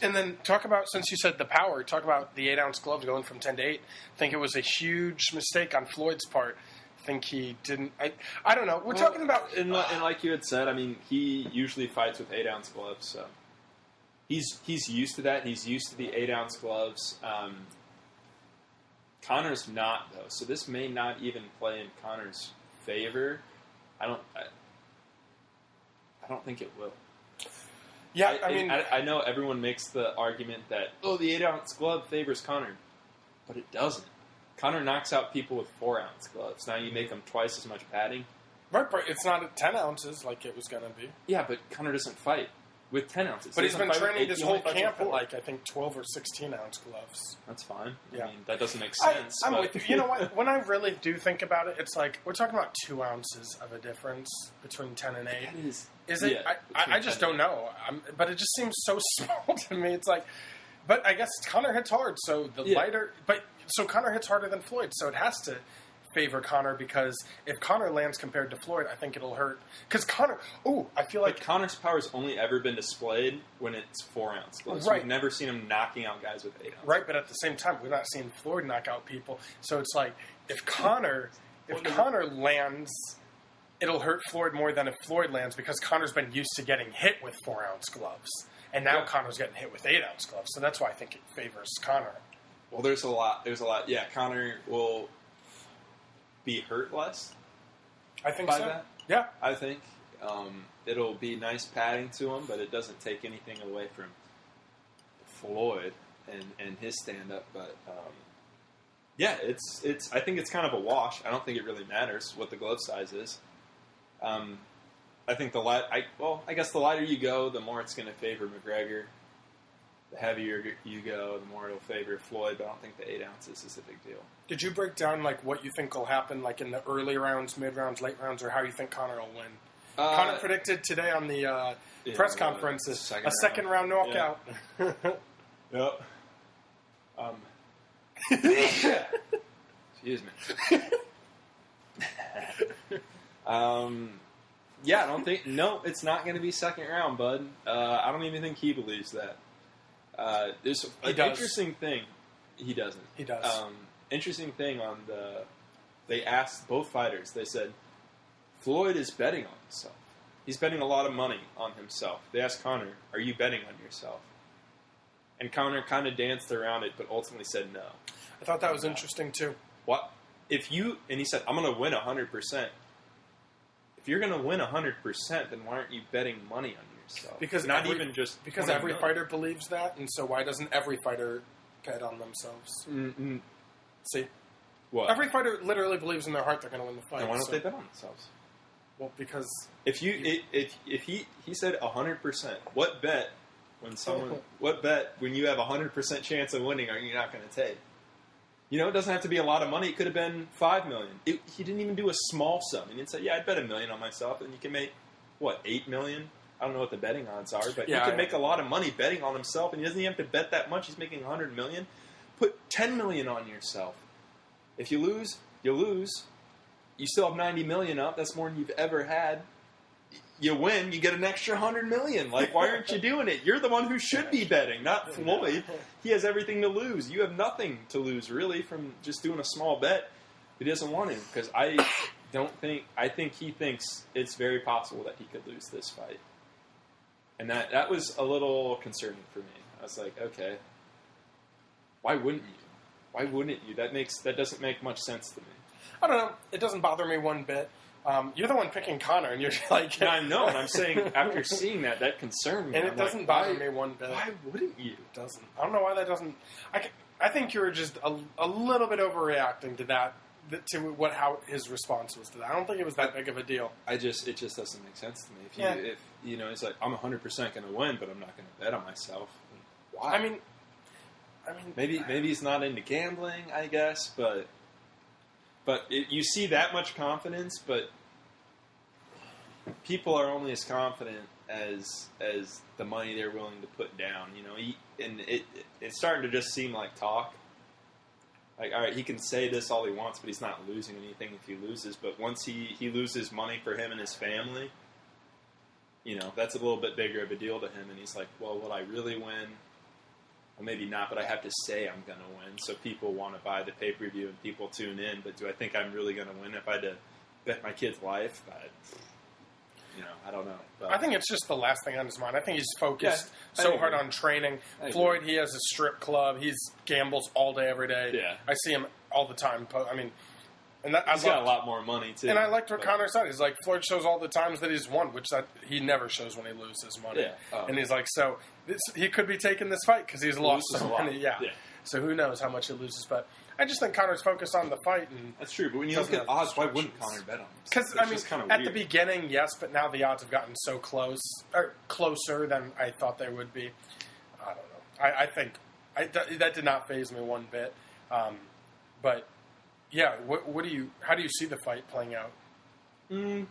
Speaker 1: And then talk about, since you said the power, talk about the 8-ounce gloves going from 10 to 8. I think it was a huge mistake on Floyd's part. I think he didn't. I don't know. We're talking about
Speaker 2: and like you had said. I mean, he usually fights with 8-ounce gloves, so he's used to that. He's used to the 8-ounce gloves. Conor's not, though, so this may not even play in Conor's favor. I don't think it will.
Speaker 1: Yeah,
Speaker 2: I know everyone makes the argument that the 8-ounce glove favors Conor, but it doesn't. Conor knocks out people with 4-ounce gloves. Now you make them twice as much padding.
Speaker 1: Right, but it's not at 10 ounces like it was going to be.
Speaker 2: Yeah, but Conor doesn't fight with 10 ounces.
Speaker 1: But he's been training this whole camp at I think 12 or 16-ounce gloves.
Speaker 2: That's fine.
Speaker 1: Yeah.
Speaker 2: I mean, that doesn't make sense.
Speaker 1: I'm with you. You know what? When I really do think about it, it's like we're talking about 2 ounces of a difference between 10 and 8. Is it? Yeah, I just don't know. But it just seems so small to me. It's like, but I guess Conor hits hard, so lighter. But so Conor hits harder than Floyd, so it has to favor Conor, because if Conor lands compared to Floyd, I think it'll hurt. Because Conor, I feel like
Speaker 2: Conor's power's only ever been displayed when it's 4-ounce gloves.
Speaker 1: Right.
Speaker 2: We've never seen him knocking out guys with 8-ounce.
Speaker 1: Right, but at the same time, we're not seeing Floyd knock out people. So it's like if Conor lands it'll hurt Floyd more than if Floyd lands because Conor's been used to getting hit with 4-ounce gloves. And now Conor's getting hit with 8-ounce gloves. So that's why I think it favors Conor.
Speaker 2: Well, there's a lot. Yeah, Conor will be hurt less.
Speaker 1: I think
Speaker 2: by
Speaker 1: so.
Speaker 2: That.
Speaker 1: Yeah.
Speaker 2: I think it'll be nice padding to him, but it doesn't take anything away from Floyd and his stand-up. But, yeah, it's. I think it's kind of a wash. I don't think it really matters what the glove size is. I think I guess the lighter you go, the more it's going to favor McGregor. The heavier you go, the more it'll favor Floyd. But I don't think the 8 ounces is a big deal.
Speaker 1: Did you break down like what you think will happen, like in the early rounds, mid rounds, late rounds, or how you think Conor will win? Conor predicted today on the press conference a second round knockout.
Speaker 2: Yeah. Yep. Excuse me. Yeah, I don't think. No, it's not going to be second round, bud. I don't even think he believes that. There's an interesting thing. He doesn't.
Speaker 1: He does.
Speaker 2: Interesting thing they asked both fighters. They said Floyd is betting on himself. He's betting a lot of money on himself. They asked Conor, "Are you betting on yourself?" And Conor kind of danced around it, but ultimately said no.
Speaker 1: I thought that was interesting too.
Speaker 2: What if you? And he said, "I'm going to win 100%." If you're going to win 100%, then why aren't you betting money on yourself?
Speaker 1: Because every fighter believes that, and so why doesn't every fighter bet on themselves?
Speaker 2: Mm-hmm.
Speaker 1: See,
Speaker 2: what?
Speaker 1: Every fighter literally believes in their heart they're going to win the fight.
Speaker 2: And why don't they bet on themselves?
Speaker 1: Well, because
Speaker 2: if he said 100%, what bet when you have 100% chance of winning are you not going to take? You know, it doesn't have to be a lot of money. It could have been $5 million. He didn't even do a small sum. He didn't say, "Yeah, I'd bet $1 million on myself," and you can make $8 million. I don't know what the betting odds are, but he can make a lot of money betting on himself, and he doesn't even have to bet that much. He's making $100 million. Put $10 million on yourself. If you lose, you lose. You still have $90 million up. That's more than you've ever had. You win, you get an extra $100 million. Like, why aren't you doing it? You're the one who should be betting, not Floyd. He has everything to lose. You have nothing to lose, really, from just doing a small bet. He doesn't want to, because I think he thinks it's very possible that he could lose this fight. And that was a little concerning for me. I was like, okay, why wouldn't you? Why wouldn't you? That doesn't make much sense to me.
Speaker 1: I don't know. It doesn't bother me one bit. You're the one picking Conor, and you're like...
Speaker 2: I know, and I'm saying, after seeing that concerned me.
Speaker 1: And it doesn't bother me one bit.
Speaker 2: Why wouldn't you?
Speaker 1: It doesn't. I don't know why that doesn't... I think you're just a little bit overreacting to that, how his response was to that. I don't think it was that big of a deal.
Speaker 2: It just doesn't make sense to me. If it's like, I'm 100% going to win, but I'm not going to bet on myself. Why?
Speaker 1: I mean...
Speaker 2: Maybe he's not into gambling, I guess, but you see that much confidence, but people are only as confident as the money they're willing to put down. You know, and it's starting to just seem like talk. Like, all right, he can say this all he wants, but he's not losing anything if he loses. But once he loses money for him and his family, you know, that's a little bit bigger of a deal to him. And he's like, well, will I really win? Well, maybe not, but I have to say I'm going to win. So people want to buy the pay-per-view and people tune in. But do I think I'm really going to win if I had to bet my kid's life? I don't know. But
Speaker 1: I think it's just the last thing on his mind. I think he's focused so hard on training. Floyd, he has a strip club. He gambles all day, every day.
Speaker 2: Yeah.
Speaker 1: I see him all the time. I mean... And
Speaker 2: he's got a lot more money, too.
Speaker 1: And I liked what Conor said. He's like, Floyd shows all the times that he's won, which he never shows when he loses money.
Speaker 2: Yeah. Oh.
Speaker 1: And he's like, he could be taking this fight because he's lost some money. Yeah. So who knows how much he loses. But I just think Conor's focused on the fight. And
Speaker 2: that's true. But when you look at odds, why wouldn't Conor bet on him?
Speaker 1: Because, at the beginning, yes, but now the odds have gotten so close, or closer than I thought they would be. I don't know. I think that did not faze me one bit. But... Yeah, how do you see the fight playing out?
Speaker 2: I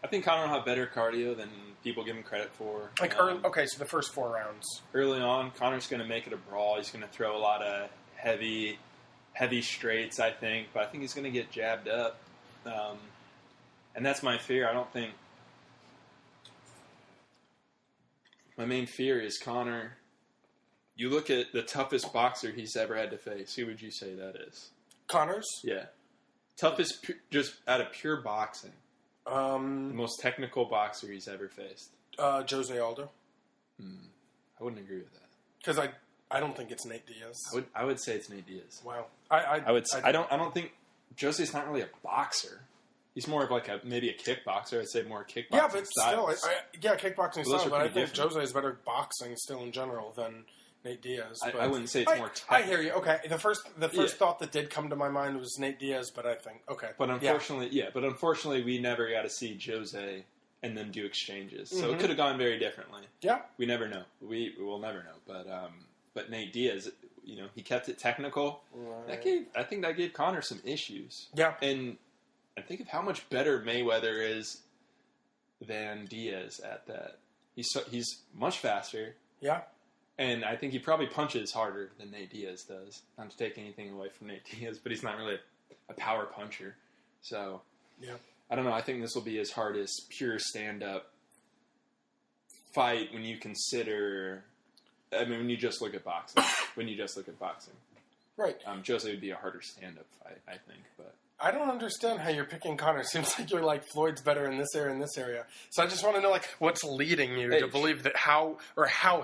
Speaker 2: think Conor will have better cardio than people give him credit for.
Speaker 1: So the first 4 rounds.
Speaker 2: Early on, Conor's going to make it a brawl. He's going to throw a lot of heavy straights, I think. But I think he's going to get jabbed up. And that's my fear. I don't think... My main fear is Conor... You look at the toughest boxer he's ever had to face. Who would you say that is?
Speaker 1: Conor's?
Speaker 2: Yeah. Toughest, just out of pure boxing. The most technical boxer he's ever faced.
Speaker 1: Jose Aldo.
Speaker 2: I wouldn't agree with that.
Speaker 1: Because I don't think it's Nate Diaz.
Speaker 2: I would say it's Nate Diaz.
Speaker 1: Wow.
Speaker 2: I don't think Jose's not really a boxer. He's more of like maybe a kickboxer. I'd say more kickboxing.
Speaker 1: Yeah, but
Speaker 2: styles.
Speaker 1: still, kickboxing style. But I think
Speaker 2: different.
Speaker 1: Jose is better at boxing still in general than Nate Diaz. But
Speaker 2: I wouldn't say it's more technical.
Speaker 1: I hear you. Okay, the first thought that did come to my mind was Nate Diaz, but I think But
Speaker 2: unfortunately, we never got to see Jose and them do exchanges. So it could have gone very differently.
Speaker 1: Yeah,
Speaker 2: we never know. We will never know. But Nate Diaz, he kept it technical. Right. I think that gave Conor some issues.
Speaker 1: Yeah,
Speaker 2: and think of how much better Mayweather is than Diaz at that. He's much faster.
Speaker 1: Yeah.
Speaker 2: And I think he probably punches harder than Nate Diaz does. Not to take anything away from Nate Diaz, but he's not really a power puncher. So,
Speaker 1: yeah.
Speaker 2: I don't know. I think this will be as hard as pure stand-up fight when you consider... when you just look at boxing.
Speaker 1: Right.
Speaker 2: Jose would be a harder stand-up fight, I think, but...
Speaker 1: I don't understand how you're picking Conor. It seems like you're like Floyd's better in this area and this area. So I just want to know what's leading you to believe that how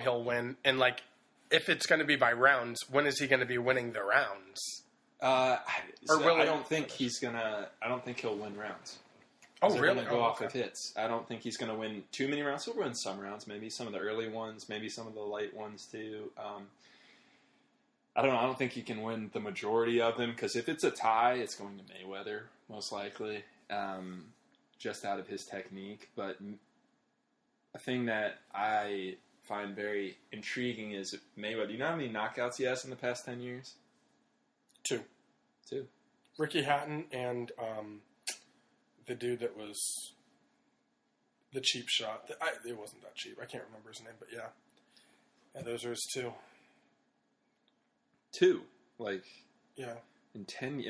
Speaker 1: he'll win, and if it's going to be by rounds, when is he going to be winning the rounds?
Speaker 2: I don't think he'll win rounds.
Speaker 1: Oh, really?
Speaker 2: Going to go off of hits. I don't think he's going to win too many rounds. He'll win some rounds, maybe some of the early ones, maybe some of the late ones too. I don't know. I don't think he can win the majority of them, because if it's a tie, it's going to Mayweather, most likely, just out of his technique. But a thing that I find very intriguing is Mayweather. Do you know how many knockouts he has in the past 10 years?
Speaker 1: Two. Ricky Hatton and the dude that was the cheap shot. It wasn't that cheap. I can't remember his name, but yeah. Yeah, those are his two.
Speaker 2: Yeah, in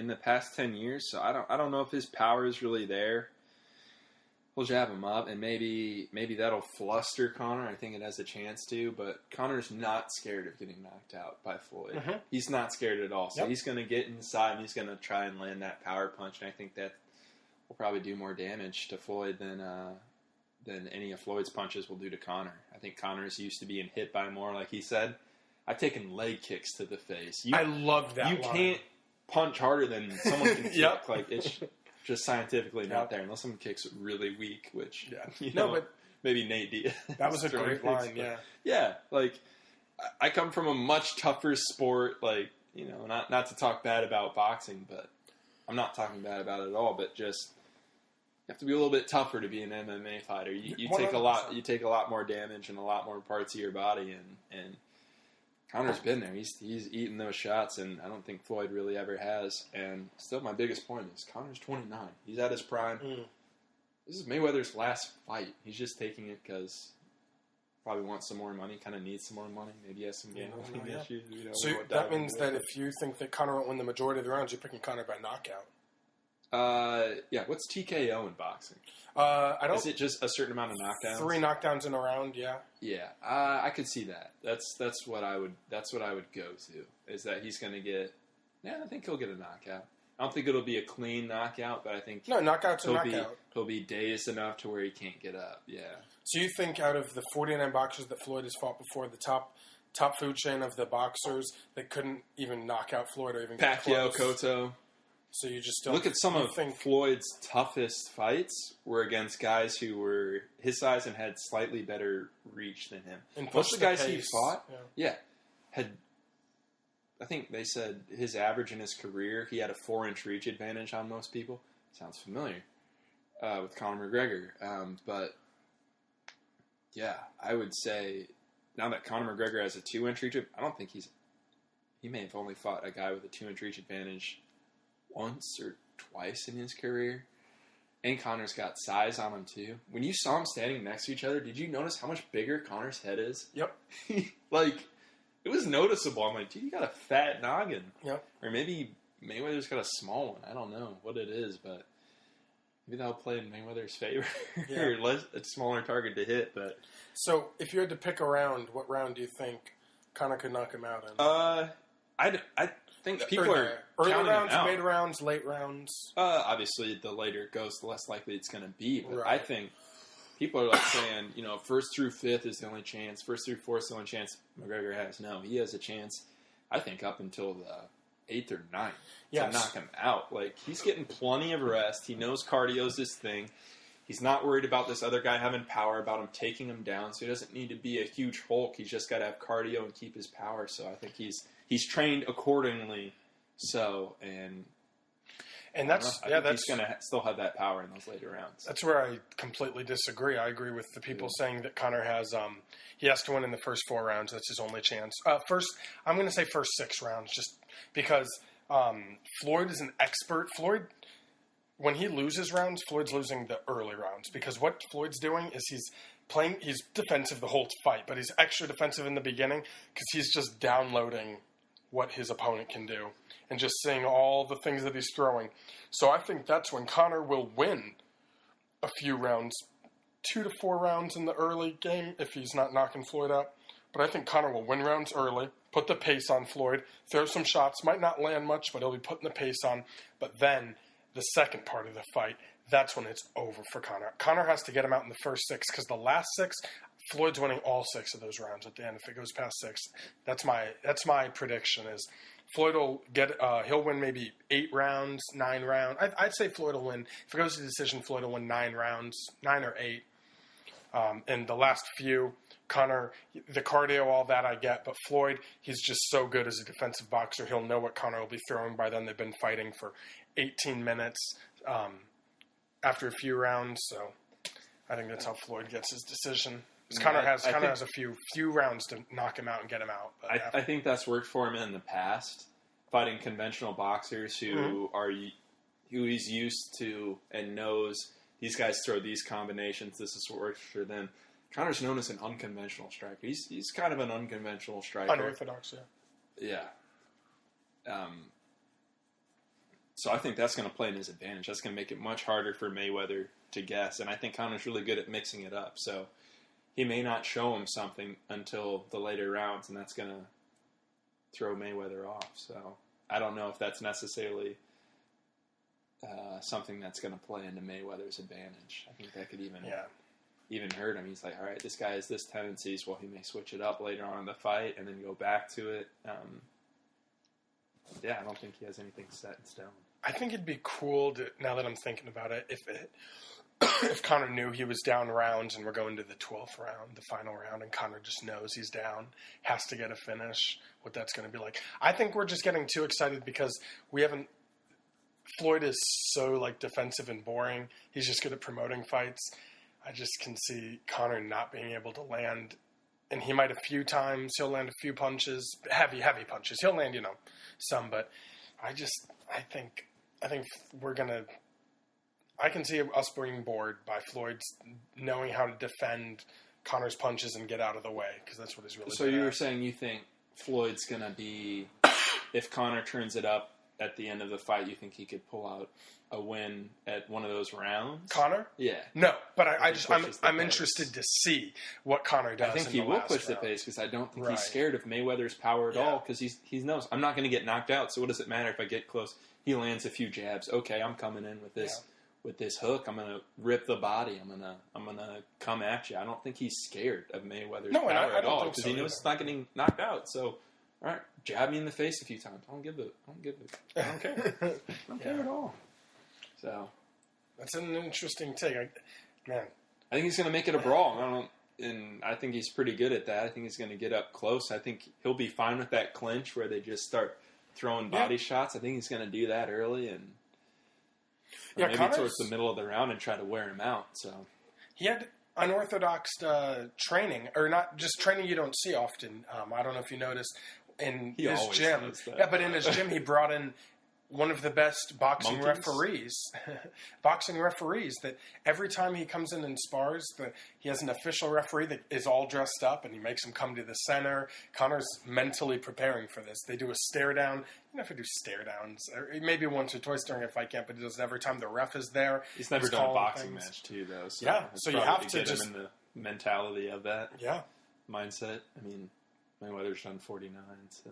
Speaker 2: the past 10 years. So I don't know if his power is really there. We'll jab him up, and maybe that'll fluster Conor. I think it has a chance to, but Conor's not scared of getting knocked out by Floyd. Mm-hmm. He's not scared at all. So he's going to get inside, and he's going to try and land that power punch. And I think that will probably do more damage to Floyd than any of Floyd's punches will do to Conor. I think Conor's used to being hit by more, like he said. I've taken leg kicks to the face.
Speaker 1: I love that.
Speaker 2: You can't punch harder than someone can kick. It's just scientifically not there, unless someone kicks really weak, which maybe Nate Diaz.
Speaker 1: That was a great line.
Speaker 2: Yeah. I come from a much tougher sport. Not to talk bad about boxing, but I'm not talking bad about it at all. But just you have to be a little bit tougher to be an MMA fighter. You take a lot. You take a lot more damage and a lot more parts of your body, and Conor's been there. He's eaten those shots, and I don't think Floyd really ever has. And still, my biggest point is Conor's 29. He's at his prime. This is Mayweather's last fight. He's just taking it because probably wants some more money, kind of needs some more money. Maybe he has some gambling issues.
Speaker 1: So that means that if you think that Conor won't win the majority of the rounds, you're picking Conor by knockout.
Speaker 2: What's TKO in boxing? Is it just a certain amount of knockdowns? 3 knockdowns
Speaker 1: in a round, yeah.
Speaker 2: Yeah, I could see that. That's what I would go to. Is that he's going to get? Yeah, I think he'll get a knockout. I don't think it'll be a clean knockout, but I think
Speaker 1: knockout's a knockout.
Speaker 2: He'll be dazed enough to where he can't get up. Yeah.
Speaker 1: So you think out of the 49 boxers that Floyd has fought before, the top food chain of the boxers that couldn't even knock out Floyd or even
Speaker 2: Pacquiao, Cotto.
Speaker 1: So you just don't
Speaker 2: look at some of Floyd's toughest fights were against guys who were his size and had slightly better reach than him.
Speaker 1: And
Speaker 2: most of the guys he fought, had. I think they said his average in his career, he had a 4-inch reach advantage on most people. Sounds familiar with Conor McGregor, but yeah, I would say now that Conor McGregor has a 2-inch reach, I don't think he may have only fought a guy with a 2-inch reach advantage once or twice in his career. And Conor's got size on him too. When you saw them standing next to each other, did you notice how much bigger Conor's head is?
Speaker 1: Yep.
Speaker 2: It was noticeable. I'm like, dude, you got a fat noggin.
Speaker 1: Yep.
Speaker 2: Or maybe Mayweather's got a small one. I don't know what it is, but maybe that'll play in Mayweather's favor.
Speaker 1: Yeah.
Speaker 2: Or a smaller target to hit. But
Speaker 1: so if you had to pick a round, what round do you think Conor could knock him out in?
Speaker 2: I think people
Speaker 1: Or
Speaker 2: are
Speaker 1: early
Speaker 2: counting
Speaker 1: rounds,
Speaker 2: him out.
Speaker 1: mid rounds, late rounds.
Speaker 2: Obviously, the later it goes, the less likely it's going to be. But
Speaker 1: Right.
Speaker 2: I think people are like saying, first through fifth is the only chance. First through fourth is the only chance McGregor has. No, he has a chance, I think, up until the 8th or 9th to knock him out. Like, he's getting plenty of rest. He knows cardio's his thing. He's not worried about this other guy having power, about him taking him down. So he doesn't need to be a huge Hulk. He's just got to have cardio and keep his power. So I think he's trained accordingly. So, and
Speaker 1: that's
Speaker 2: he's going to still have that power in those later rounds.
Speaker 1: That's where I completely disagree. I agree with the people saying that Conor has he has to win in the first 4 rounds. That's his only chance. I'm going to say first 6 rounds, just because Floyd is an expert. Floyd, when he loses rounds, Floyd's losing the early rounds, because what Floyd's doing is he's defensive the whole fight, but he's extra defensive in the beginning because he's just downloading what his opponent can do and just seeing all the things that he's throwing. So I think that's when Conor will win a few rounds, 2 to 4 rounds in the early game if he's not knocking Floyd out. But I think Conor will win rounds early, put the pace on Floyd, throw some shots, might not land much, but he'll be putting the pace on. But then the second part of the fight, that's when it's over for Conor. Conor has to get him out in the first 6, because the last 6, Floyd's winning all 6 of those rounds at the end. If it goes past 6, that's my prediction. Is Floyd will he'll win maybe 8 rounds, 9 rounds. I'd say Floyd will win. If it goes to decision, Floyd will win 9 rounds, 9 or 8. And the last few, Conor, the cardio, all that I get, but Floyd, he's just so good as a defensive boxer. He'll know what Conor will be throwing by then. They've been fighting for 18 minutes after a few rounds, so I think that's how Floyd gets his decision. Conor has a few rounds to knock him out and get him out. But
Speaker 2: I think that's worked for him in the past, fighting conventional boxers who who he's used to and knows these guys throw these combinations. This is what works for them. Conor's known as an unconventional striker. He's kind of an unconventional striker.
Speaker 1: Unorthodox, yeah.
Speaker 2: Yeah. So I think that's going to play in his advantage. That's going to make it much harder for Mayweather to guess. And I think Conor's really good at mixing it up. So he may not show him something until the later rounds, and that's going to throw Mayweather off. So I don't know if that's necessarily something that's going to play into Mayweather's advantage. I think that could even hurt him. He's like, all right, this guy has this tendencies. Well, he may switch it up later on in the fight and then go back to it. I don't think he has anything set in stone.
Speaker 1: I think it'd be cool to, now that I'm thinking about it, if Conor knew he was down rounds and we're going to the 12th round, the final round, and Conor just knows he's down, has to get a finish, what that's going to be like. I think we're just getting too excited because Floyd is so defensive and boring. He's just good at promoting fights. I just can see Conor not being able to land, and he might a few times. He'll land a few punches, heavy punches. He'll land, some, but I think we're gonna. I can see us being bored by Floyd knowing how to defend Conor's punches and get out of the way, because that's what he's really.
Speaker 2: So you were saying you think Floyd's gonna be, if Conor turns it up at the end of the fight, you think he could pull out a win at one of those rounds?
Speaker 1: Conor?
Speaker 2: Yeah.
Speaker 1: No, but I'm interested to see what Conor does.
Speaker 2: I think he will push the pace, because I don't think he's scared of Mayweather's power at all, because he knows I'm not going to get knocked out. So what does it matter if I get close? He lands a few jabs. Okay, I'm coming in with this hook. I'm going to rip the body. I'm going to come at you. I don't think he's scared of Mayweather's power at all, because he knows he's not getting knocked out. So, all right, jab me in the face a few times. I don't care. I don't care at all. So
Speaker 1: that's an interesting take. I
Speaker 2: think he's going to make it a brawl. And I think he's pretty good at that. I think he's going to get up close. I think he'll be fine with that clinch where they just start throwing body shots. I think he's going to do that early and maybe towards the middle of the round and try to wear him out. So
Speaker 1: he had unorthodox training, or not just training you don't see often. I don't know if you noticed in his gym. Yeah, but in his gym he brought in one of the best boxing referees, that every time he comes in and spars, he has an official referee that is all dressed up, and he makes him come to the center. Conor's mentally preparing for this. They do a stare down. You know, if I do stare downs, maybe once or twice during a fight camp, but he does it every time the ref is there.
Speaker 2: He's never done a boxing match too, though. So
Speaker 1: so you have to
Speaker 2: get him in the mentality of that
Speaker 1: mindset.
Speaker 2: I mean, Mayweather's done 49, so.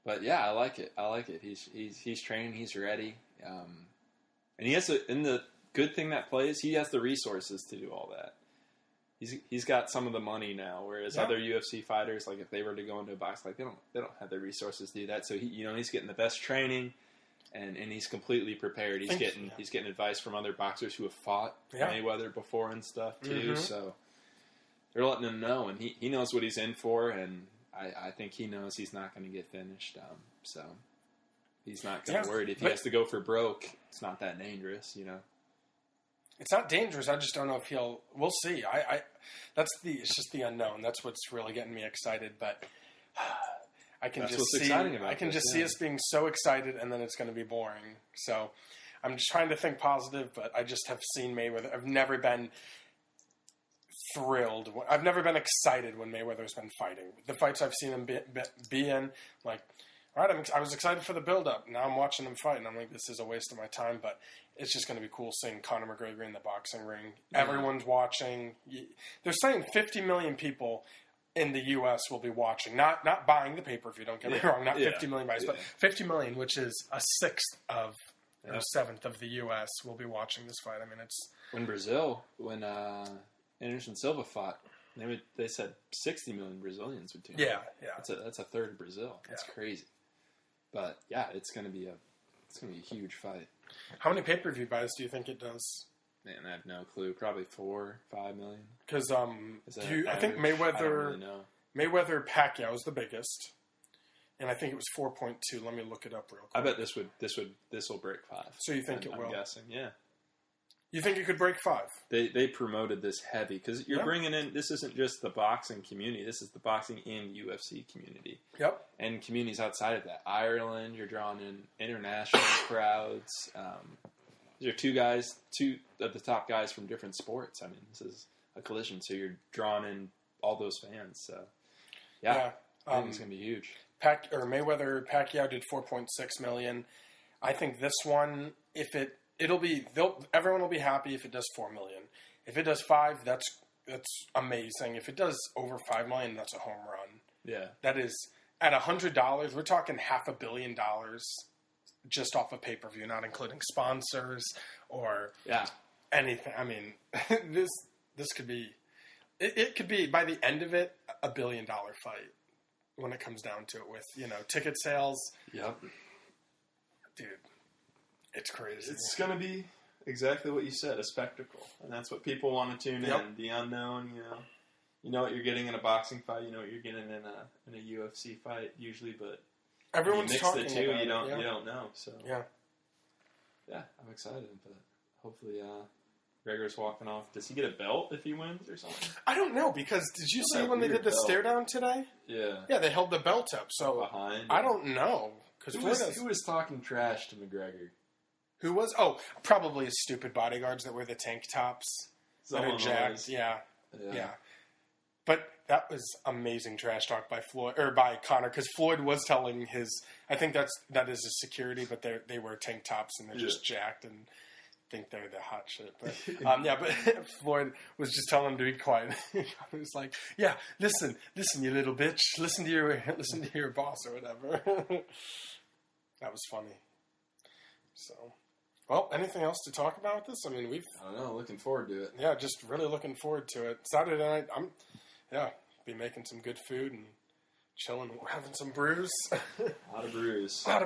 Speaker 2: But yeah, I like it. He's training. He's ready. And he has and the good thing that plays, he has the resources to do all that. He's got some of the money now, whereas other UFC fighters, like if they were to go into a box, like they don't have the resources to do that. So he's getting the best training, and he's completely prepared. He's getting advice from other boxers who have fought Mayweather before and stuff too. Mm-hmm. So they're letting him know, and he knows what he's in for, and I think he knows he's not going to get finished. So he's not going to worry if he has to go for broke. It's not that dangerous,
Speaker 1: It's not dangerous. I just don't know if he'll. We'll see. It's just the unknown. That's what's really getting me excited. But I can just see us being so excited, and then it's going to be boring. So I'm just trying to think positive. But I just have seen Mayweather. I've never been thrilled. I've never been excited when Mayweather's been fighting. The fights I've seen him be in, like. All right, I was excited for the build-up. Now I'm watching him fight, and I'm like, this is a waste of my time. But it's just going to be cool seeing Conor McGregor in the boxing ring. Yeah. Everyone's watching. They're saying 50 million people in the U.S. will be watching. Not buying the pay-per-view, don't get me wrong. Not 50 million buys, but 50 million, which is a sixth of or a seventh of the U.S. will be watching this fight. I mean, it's...
Speaker 2: When Anderson Silva fought, they said 60 million Brazilians would tune in.
Speaker 1: Yeah.
Speaker 2: That's a third of Brazil. That's crazy. But yeah, it's gonna be a huge fight.
Speaker 1: How many pay-per-view buys do you think it does?
Speaker 2: Man, I have no clue. Probably 4-5 million.
Speaker 1: Because I think Mayweather. I don't really know. Mayweather Pacquiao is the biggest, and I think it was 4.2. Let me look it up real quick.
Speaker 2: I bet this will break 5.
Speaker 1: So you think it will?
Speaker 2: I'm guessing, yeah.
Speaker 1: You think it could break 5?
Speaker 2: They promoted this heavy because you're bringing in. This isn't just the boxing community. This is the boxing and UFC community.
Speaker 1: Yep.
Speaker 2: And communities outside of that. Ireland, you're drawing in international crowds. These are two of the top guys from different sports. I mean, this is a collision, so you're drawing in all those fans. So, I think it's gonna be huge.
Speaker 1: Mayweather Pacquiao did 4.6 million. I think this one, everyone will be happy if it does 4 million. If it does 5, that's amazing. If it does over 5 million, that's a home run.
Speaker 2: Yeah.
Speaker 1: That is, at $100, we're talking $500 million just off of pay-per-view, not including sponsors or anything. I mean, this could be, it could be, by the end of it, $1 billion fight when it comes down to it with, ticket sales.
Speaker 2: Yep. Dude.
Speaker 1: It's crazy.
Speaker 2: It's going to be exactly what you said, a spectacle. And that's what people want to tune in. The unknown, You know what you're getting in a boxing fight. You know what you're getting in a UFC fight usually, but
Speaker 1: everyone's
Speaker 2: you mix
Speaker 1: talking
Speaker 2: the two,
Speaker 1: about
Speaker 2: you don't know. So
Speaker 1: yeah,
Speaker 2: I'm excited. But hopefully, Gregor's walking off. Does he get a belt if he wins or something?
Speaker 1: I don't know because did you see when they did the stare down today?
Speaker 2: Yeah,
Speaker 1: they held the belt up. So
Speaker 2: behind.
Speaker 1: I don't know because
Speaker 2: who was talking trash to McGregor?
Speaker 1: Who was? Oh, probably his stupid bodyguards that wear the tank tops that are jacked. Yeah. But that was amazing trash talk by Conor because Floyd was telling his. I think that is his security, but they wear tank tops and they're just jacked and think they're the hot shit. But but Floyd was just telling him to be quiet. He was like, "Yeah, listen, you little bitch, listen to your boss or whatever." That was funny. So. Well, anything else to talk about with this? I mean,
Speaker 2: I don't know. Looking forward to it.
Speaker 1: Yeah, just really looking forward to it. Saturday night, be making some good food and chilling, having some brews.
Speaker 2: A lot of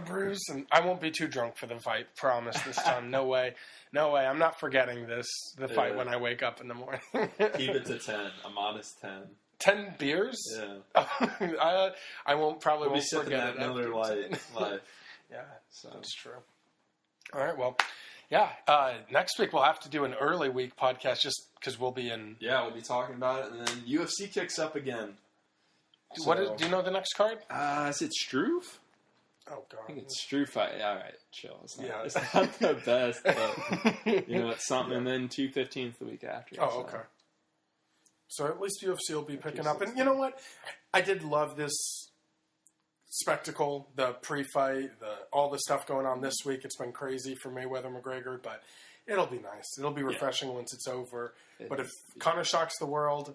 Speaker 2: brews.
Speaker 1: And I won't be too drunk for the fight, promise this time. No way. I'm not forgetting the fight when I wake up in the morning.
Speaker 2: Keep it to 10, a modest 10.
Speaker 1: 10 beers?
Speaker 2: Yeah.
Speaker 1: I won't forget
Speaker 2: that Miller Lite.
Speaker 1: Yeah, so that's true. All right, well, next week we'll have to do an early week podcast just because we'll be in...
Speaker 2: Yeah, we'll be talking about it, and then UFC kicks up again.
Speaker 1: Do you know the next card?
Speaker 2: Is it Struve?
Speaker 1: Oh, God.
Speaker 2: I think it's Struve fight. All right, chill. It's not the best, but it's something, and then 215's the week after.
Speaker 1: Oh, okay. So at least UFC will be picking up. And you know what? I did love this spectacle, the pre-fight, all the stuff going on this week. It's been crazy for Mayweather McGregor, but it'll be nice. It'll be refreshing once it's over. But if Conor shocks the world,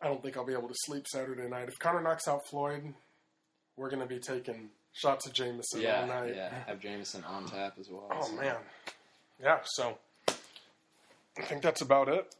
Speaker 1: I don't think I'll be able to sleep Saturday night. If Conor knocks out Floyd, we're going to be taking shots of Jameson all
Speaker 2: Yeah,
Speaker 1: night.
Speaker 2: yeah. Have Jameson on tap as well.
Speaker 1: Oh,
Speaker 2: so.
Speaker 1: man. Yeah, so I think that's about it.